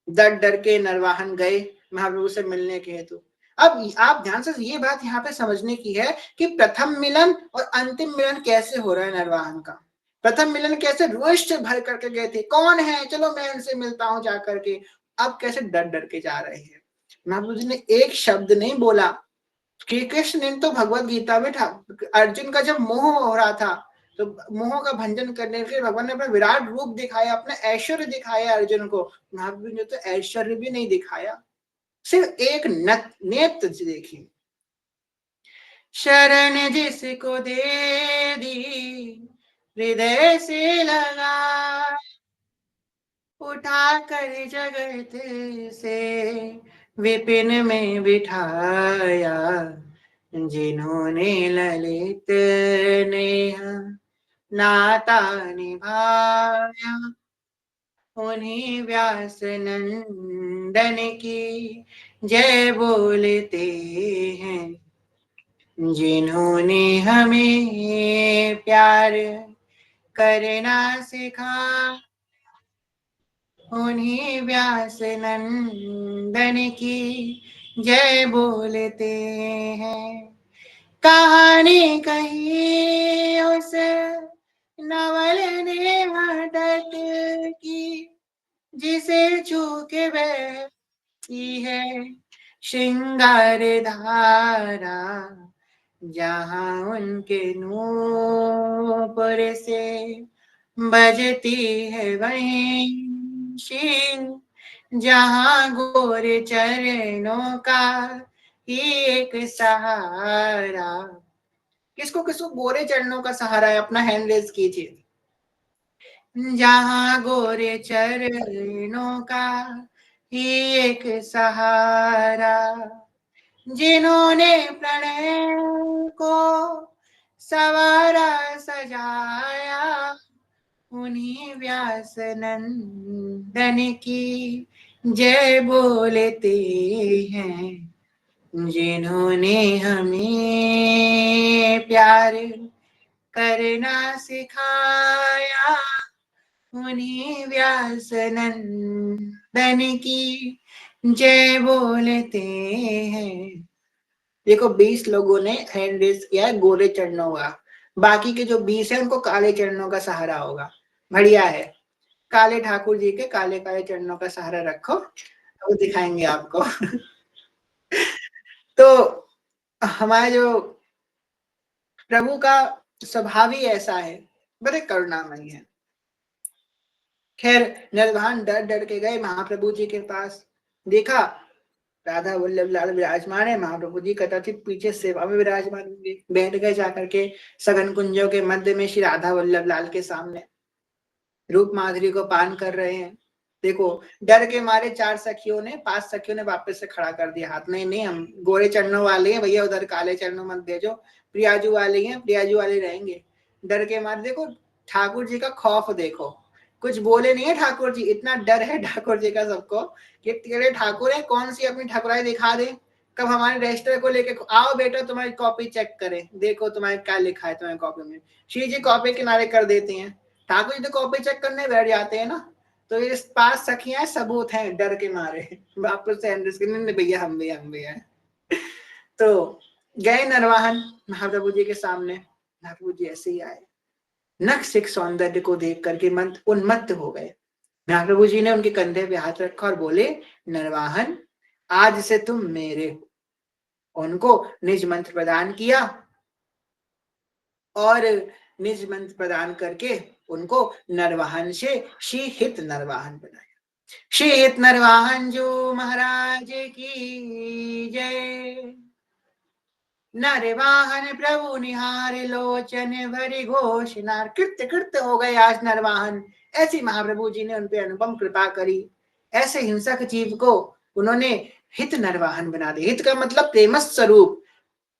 डर डर के नरवाहन गए महाप्रभु से मिलने के हेतु। अब आप ध्यान से ये बात यहाँ पे समझने की है कि प्रथम मिलन और अंतिम मिलन कैसे हो रहा है नरवाहन का। प्रथम मिलन कैसे रोष से भर करके गए थे, कौन है, चलो मैं उनसे मिलता हूं जाकर के। अब कैसे डर डर के जा रहे हैं। महाप्रभु जी ने एक शब्द नहीं बोला। श्री कृष्ण ने तो भगवत गीता में अर्जुन का जब मोह हो रहा था, तो मोह का भंजन करने के लिए भगवान ने अपना विराट रूप दिखाया, अपना ऐश्वर्य दिखाया अर्जुन को। महाप्रभु ने तो ऐश्वर्य भी नहीं दिखाया, सिर्फ एक नेत्र देखी। शरण जिसको दे दी हृदय से लगा, उठा कर जगत से विपिन में बिठाया, जिन्होंने ललित नेह नाता निभाया, उन्हीं व्यास नंदन की जय बोलते हैं, जिन्होंने हमें प्यार करना सिखा, उन्हीं व्यास नंदन की जय बोलते हैं। कहानी कही उस नवल ने मदद की, जिसे छू के बहती है श्रृंगार धारा, जहाँ उनके नूपुर से बजती है वहीं शीन, जहाँ गोरे चरणों का ही एक सहारा। किसको किसको गोरे चरणों का सहारा है? अपना हैंड रेज कीजिए। जहाँ गोरे चरणों का ही एक सहारा, जिन्होंने प्रणय को सवारा सजाया, उन्हीं व्यास नंदन की जय बोलते हैं, जिन्होंने हमें प्यार करना सिखाया, उन्हीं व्यास नंदन की जय बोलते हैं। देखो 20 लोगों ने हैंड रेस किया है गोरे चरणों का, बाकी के जो 20 है उनको काले चरणों का सहारा होगा। बढ़िया है, काले ठाकुर जी के काले काले चरणों का सहारा रखो, वो दिखाएंगे आपको। तो हमारे जो प्रभु का स्वभाव ही ऐसा है, बड़े करुणामयी है। खैर नरवाहन डर डर के गए महाप्रभु जी के पास, देखा राधा वल्लभ लाल विराजमान है, महाप्रभु जी कदाचित पीछे सेवा में विराजमान होंगे। बैठ गए जाकर के सघन कुंजों के मध्य में श्री राधा वल्लभ लाल के सामने, रूप माधुरी को पान कर रहे हैं। देखो डर के मारे 4 सखियों ने 5 सखियों ने वापस से खड़ा कर दिया हाथ, नहीं नहीं हम गोरे चरणों वाले हैं भैया, उधर काले चरणों मत भेजो, प्रियाजू वाले हैं, प्रियाजू वाले रहेंगे। डर के मारे देखो ठाकुर जी का खौफ देखो, कुछ बोले नहीं है ठाकुर जी, इतना डर है ठाकुर जी का सबको कि तेरे ठाकुर है, कौन सी अपनी ठाकुराई दिखा दे, कब हमारे रजिस्टर को लेके आओ बेटा तुम्हारी कॉपी चेक करें, देखो तुम्हारे क्या लिखा है तुम्हारी कॉपी में। श्री जी कॉपी किनारे कर देती हैं, ठाकुर जी तो कॉपी चेक करने बैठ जाते हैं ना। तो इस पास सखियां सबूत हैं डर के मारे, वापस से नहीं भैया हम भैया। तो गए नरवाहन महाप्रभु जी के सामने, महाप्रभु जी ऐसे ही आए, नख सिख सौंदर्य को देख करके मन उन्मत्त हो गए। महाप्रभु जी ने उनके कंधे पे हाथ रखा और बोले, नरवाहन आज से तुम मेरे हो। उनको निज मंत्र प्रदान किया और निज मंत्र प्रदान करके उनको नरवाहन से श्रीहित नरवाहन बनाया। श्रीहित नरवाहन जो महाराज की जय। नरवाहन प्रभु निहार लोचन भरी घोष नार। कृत्य कृत्य हो गए आज नरवाहन। ऐसी महाप्रभु जी ने उनपे अनुपम कृपा करी। ऐसे हिंसक जीव को उन्होंने हित नरवाहन बना दिया। हित का मतलब प्रेम स्वरूप,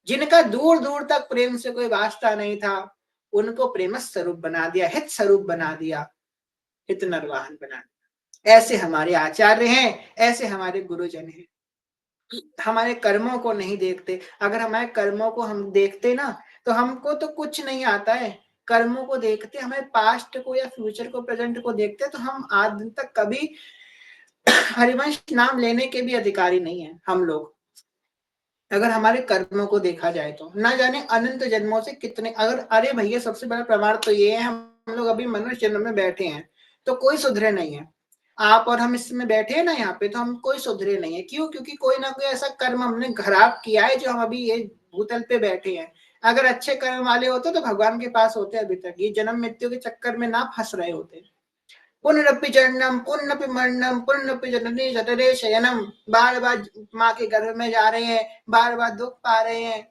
जिनका दूर दूर तक प्रेम से कोई वास्ता नहीं था, उनको प्रेम स्वरूप बना दिया, हित स्वरूप बना दिया, हित नरवाहन बना दिया। ऐसे हमारे आचार्य हैं, ऐसे हमारे गुरुजन हैं। हमारे कर्मों को नहीं देखते। अगर हमारे कर्मों को हम देखते ना, तो हमको तो कुछ नहीं आता है। कर्मों को देखते, हमारे पास्ट को या फ्यूचर को, प्रेजेंट को देखते, तो हम आज दिन तक कभी हरिवंश नाम लेने के भी अधिकारी नहीं है हम लोग। अगर हमारे कर्मों को देखा जाए तो ना जाने अनंत जन्मों से कितने, अगर अरे भैया सबसे बड़ा प्रमाण तो ये है, हम लोग अभी मनुष्य जन्म में बैठे हैं तो कोई सुधरे नहीं है। आप और हम इसमें बैठे हैं ना यहाँ पे, तो हम कोई सुधरे नहीं है। क्यों? क्योंकि कोई ना कोई ऐसा कर्म हमने खराब किया है जो हम अभी ये भूतल पे बैठे हैं। अगर अच्छे कर्म वाले होते तो भगवान के पास होते अभी तक, ये जन्म मृत्यु के चक्कर में ना फंस रहे होते। पुनरपि जन्नम पुण्यपि मरणम पुण्यपि जननी जठरे शयनम। बार बार माँ के गर्भ में जा रहे हैं, बार बार दुख पा रहे हैं,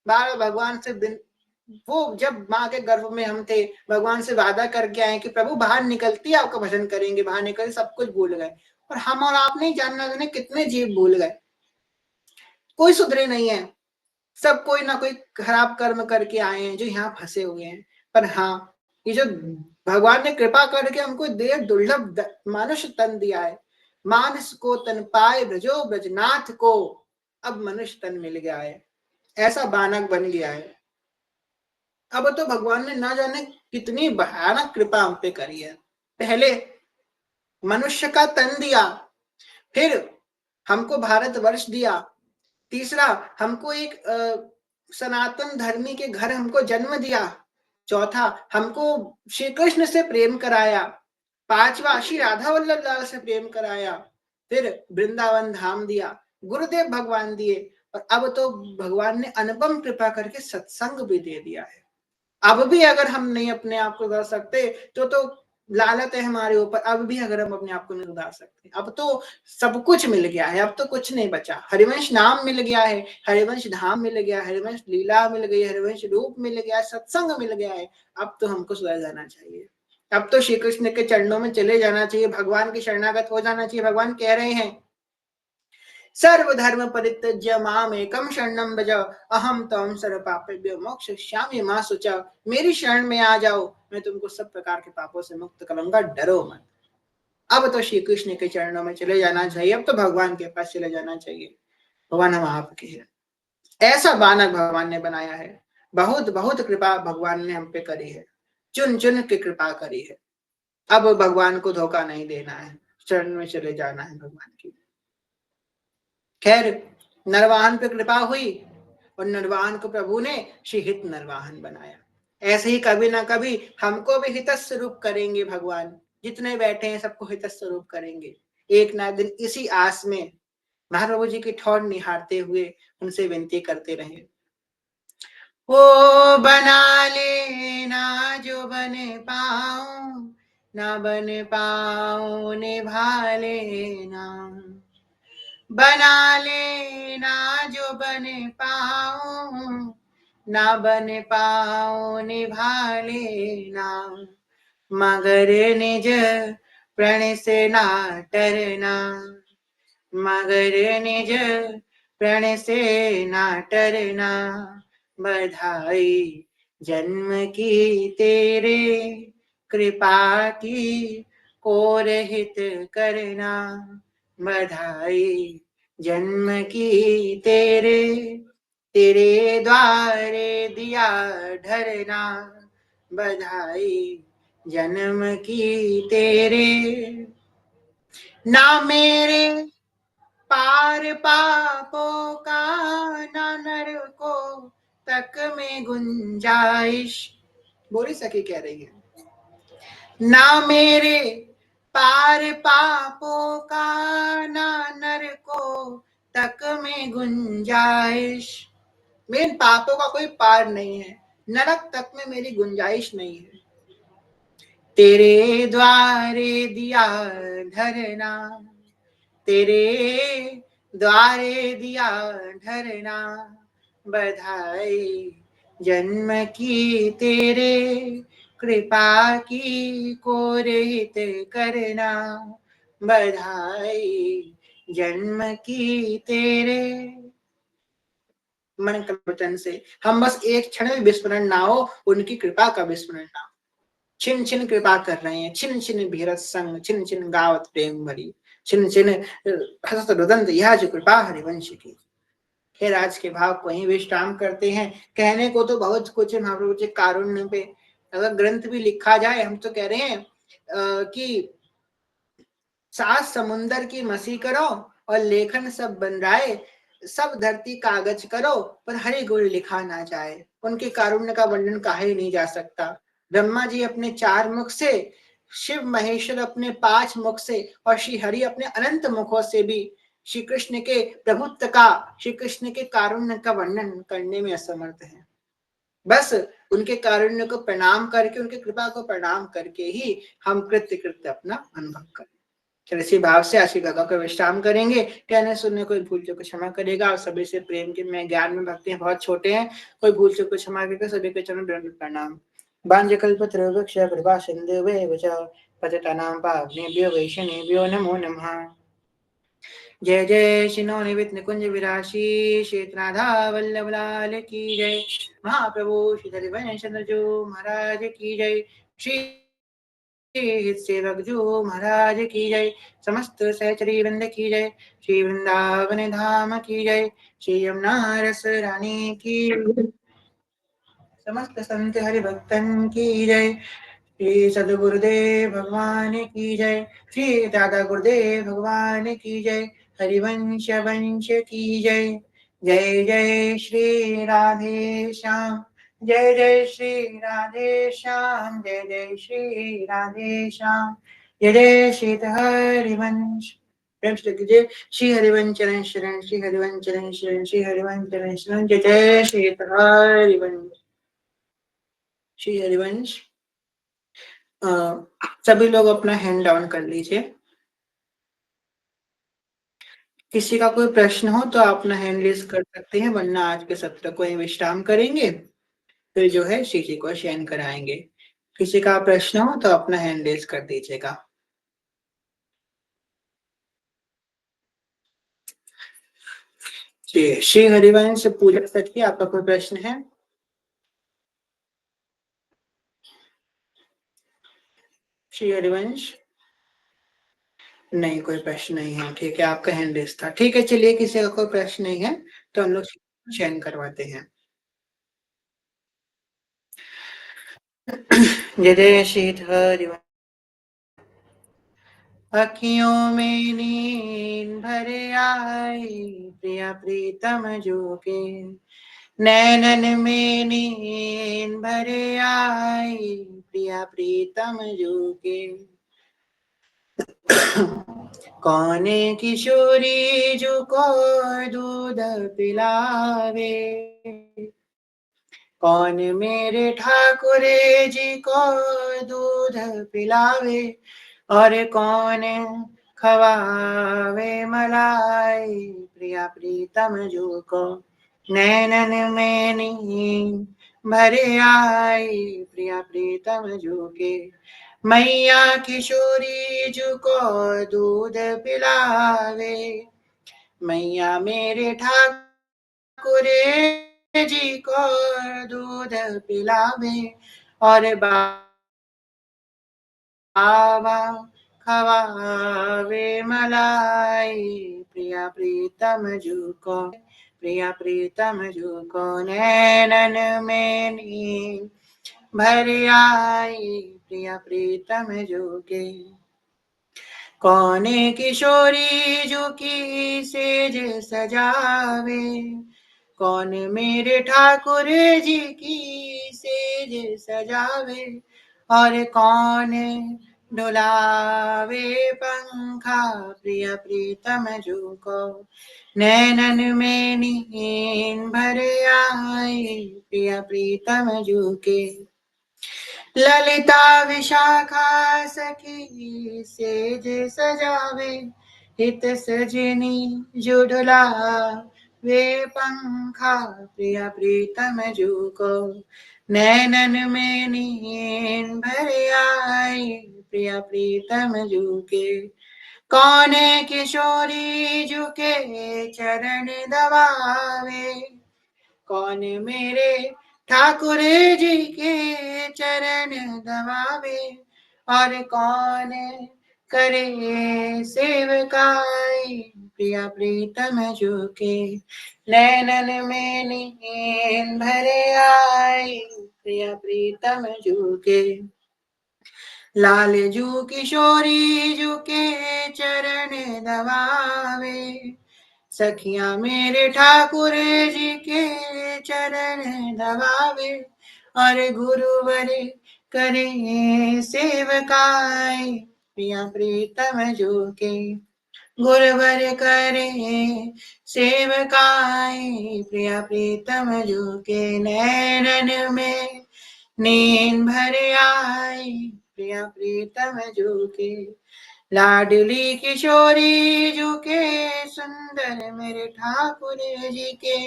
बार भगवान से वो जब माँ के गर्भ में हम थे, भगवान से वादा करके आए कि प्रभु बाहर निकलती आपका भजन करेंगे, बाहर निकल सब कुछ भूल गए। और हम और आप नहीं जानना जाने कितने जीव भूल गए। कोई सुधरे नहीं है, सब कोई ना कोई खराब कर्म करके आए हैं जो यहाँ फंसे हुए हैं। पर हाँ, ये जो भगवान ने कृपा करके हमको देर दुर्लभ मनुष्य तन दिया है, मानस को तन पाए ब्रजो ब्रजनाथ को, अब मनुष्य तन मिल गया है, ऐसा बानक बन गया है। अब तो भगवान ने ना जाने कितनी भयानक कृपा हम पे करी है। पहले मनुष्य का तन दिया, फिर हमको भारतवर्ष दिया, तीसरा हमको एक सनातन धर्मी के घर हमको जन्म दिया, चौथा हमको श्री कृष्ण से प्रेम कराया, पांचवा श्री राधा वल्लभ लाल से प्रेम कराया, फिर वृंदावन धाम दिया, गुरुदेव भगवान दिए, और अब तो भगवान ने अनुपम कृपा करके सत्संग भी दे दिया है। अब भी अगर हम नहीं अपने आप को सुधार सकते तो लालत है हमारे ऊपर। अब भी अगर हम अपने आप को नहीं सुधार सकते, अब तो सब कुछ मिल गया है, अब तो कुछ नहीं बचा। हरिवंश नाम मिल गया है, हरिवंश धाम मिल गया, हरिवंश लीला मिल गई, हरिवंश रूप मिल गया, सत्संग मिल गया है। अब तो हमको सुधर जाना चाहिए, अब तो श्री कृष्ण के चरणों में चले जाना चाहिए, भगवान के शरणागत हो जाना चाहिए। भगवान कह रहे हैं, सर्वधर्म परित्यज्य मामेकं शरणं व्रज अहम त्वं सर्वपापेभ्यो मोक्षयिष्यामि मा शुचः। मेरी शरण में आ जाओ, मैं तुमको सब प्रकार के पापों से मुक्त करूंगा, डरो मत। अब तो श्री कृष्ण के चरणों में चले जाना चाहिए, अब तो भगवान के पास चले जाना चाहिए। भगवान हम आपके हैं। ऐसा बानक भगवान ने बनाया है। बहुत बहुत कृपा भगवान ने हम पे करी है, चुन चुन के कृपा करी है। अब भगवान को धोखा नहीं देना है, चरण में चले जाना है भगवान की। खैर, नरवाहन पे कृपा हुई और नरवाहन को प्रभु ने श्रीहित नरवाहन बनाया। ऐसे ही कभी ना कभी हमको भी हित स्वरूप करेंगे भगवान। जितने बैठे हैं सबको हित स्वरूप करेंगे एक ना दिन। इसी आस में महाप्रभु जी की ठौर निहारते हुए उनसे विनती करते रहे, ओ बना लेना जो बन पाऊं, ना बन पाऊं निभा लेना। बना लेना जो बन पाऊं, ना बन पाऊं निभा लेना। मगर निज प्रण से ना टरना, मगर निज प्रण से ना टरना। बधाई जन्म की तेरे, कृपा की कोर हित करना। बधाई जन्म की तेरे तेरे द्वारे दिया ढरना बधाई, जन्म की तेरे। ना मेरे पार पापों का, ना नरकों तक में गुंजाइश। बोली सखी कह रही है, ना मेरे पार पापों का, ना नरकों तक में गुंजाइश। मेरे पापों का कोई पार नहीं है, नरक तक में मेरी गुंजाइश नहीं है। तेरे द्वारे दिया धरना, तेरे द्वारे दिया ढरना बधाई, जन्म की तेरे कृपा की को रहित करना बधाई, जन्म की तेरे। मन वचन से हम बस एक क्षण भी विस्मरण ना हो, उनकी कृपा का विस्मरण ना हो। छिन छिन कृपा कर रहे हैं, छिन छिन भीरत संग, छिन छिन गावत प्रेम भरी, छिन छिन हसत रुदंत यह जो कृपा हरिवंश की। हे राज के भाव को ही विश्राम करते हैं। कहने को तो बहुत कुछ है महाप्रभु जी कारुण्य पे, अगर ग्रंथ भी लिखा जाए, हम तो कह रहे हैं कि 7 समुंदर की मसी करो और लेखन सब बन जाए, सब धरती कागज करो पर हरि गुण लिखा ना जाए। उनके कारुण्य का वर्णन कहा ही नहीं जा सकता। ब्रह्मा जी अपने 4 मुख से, शिव महेश्वर अपने 5 मुख से और श्री हरि अपने अनंत मुखों से भी श्री कृष्ण के प्रभुत्व का, श्री कृष्ण के कारुण्य का वर्णन करने में असमर्थ है। बस उनके कारुण्य को प्रणाम करके, उनके कृपा को प्रणाम करके ही हम कृत्य कृत्य अपना अनुभव करें। चलो इसी भाव से आज की कथा को विश्राम करेंगे। कहने सुनने कोई भूल चूक क्षमा करेगा और सभी से प्रेम के मैं ज्ञान में भक्ति हैं बहुत छोटे हैं, कोई भूल चूक क्षमा करेगा। सभी के चरण दंडवत प्रणाम। बांझकल्पतरुवृक्ष कृपा सिन्धुभ्येव च पतितानां पावनेभ्यो वैष्णवेभ्यो नमो नमः। जय जय श्रीनो निवित निकुंज विराशी क्षेत्रनाधा वल्लभ लाल की जय। महाप्रभु श्री हरिवंश चंद्र जो महाराज की जय। श्री सेवक जो महाराज की जय। समस्त सहचरी वृंद की जय। श्री वृंदावन धाम की जय। श्री यमुना रस रानी की, समस्त संत हरि भक्तन की जय। श्री सदगुरुदेव भगवान की जय। श्री दादा गुरुदेव भगवान की जय। हरिवंश वंश की जय। जय जय श्री राधे श्याम, जय जय श्री राधे श्याम, जय जय श्री राधे श्याम, जय जय श्री हरिवंश। प्रेम से कीजिए श्री हरिवंश चरण शरण, श्री हरिवंश चरण शरण, श्री हरिवंश चरण शरण, जय जय श्री हरिवंश। श्री हरिवंश। सभी लोग अपना हैंड डाउन कर लीजिए। किसी का कोई प्रश्न हो तो आप अपना हैंड रेज कर सकते हैं, वरना आज के सत्र को ही विश्राम करेंगे, फिर जो है श्री जी को शयन कराएंगे। किसी का प्रश्न हो तो अपना हैंड रेज कर दीजिएगा। जी श्री हरिवंश पूजा सखी, आपका कोई प्रश्न है? श्री हरिवंश नहीं, कोई प्रश्न नहीं है। ठीक है, आपका हैंड रेज था। ठीक है, चलिए किसी का कोई प्रश्न नहीं है तो हम लोग चयन करवाते हैं। जय जय श्री हरिवंश। अखियों में नींद भर आई, प्रिया प्रीतम जो के नैनन में नींद भर आई, प्रिया प्रीतम जो के कौन किशोरी जो को दूध पिलावे, कौन मेरे ठाकुर जी को दूध पिलावे, और कौन खवावे मलाई, प्रिया प्रीतम जो को नैनन में नींद भर आई, प्रिया प्रीतम जो के मैया किशोरी जो को दूध पिलावे, मैया मेरे ठाकुर जी को दूध पिलावे, और बाबा खवावे मलाई, प्रिया प्रीतम जुको, प्रिया प्रीतम जुको नैनन में नींद भर आई, प्रिया प्रीतम जुके। कौन किशोरी जो की सेज सजावे, कौन मेरे ठाकुर जी की सेज सजावे, और कौन डुलावे पंखा, प्रिय प्रीतम जुको नैनन में नींद भर आई, प्रिय प्रीतम जुके। ललिता विशाखा सखी सेज सजावे, हित सजनी जुड़ला वे पंखा, प्रिया प्रीतम जुको नैनन में नींद भर आई, प्रिया प्रीतम जुके। कौन किशोरी जुके चरण दबावे, कौन मेरे ठाकुर जी के चरण दबावे, और कौन करे सेवकाई, प्रिया प्रीतम जुके नैनन में नींद भर आई, प्रिया प्रीतम जुके। लाल जू किशोरी जू के चरण दबावे, सखियां मेरे ठाकुर जी के चरण दबावे, और गुरुवर करे सेवकाई, प्रिया प्रीतम जो के गुरुवर करे सेवकाई, प्रिया प्रीतम जो के नैनन में नींद भर आई, प्रिया प्रीतम जो के। लाडली किशोरी जो के सुंदर मेरे ठाकुर जी के,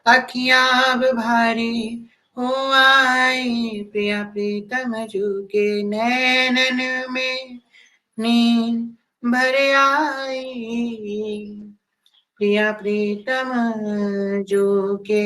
अखियां अब भारी हो आई, प्रिया प्रीतम जो के नैनन में नींद भर आई, प्रिया प्रीतम जो के।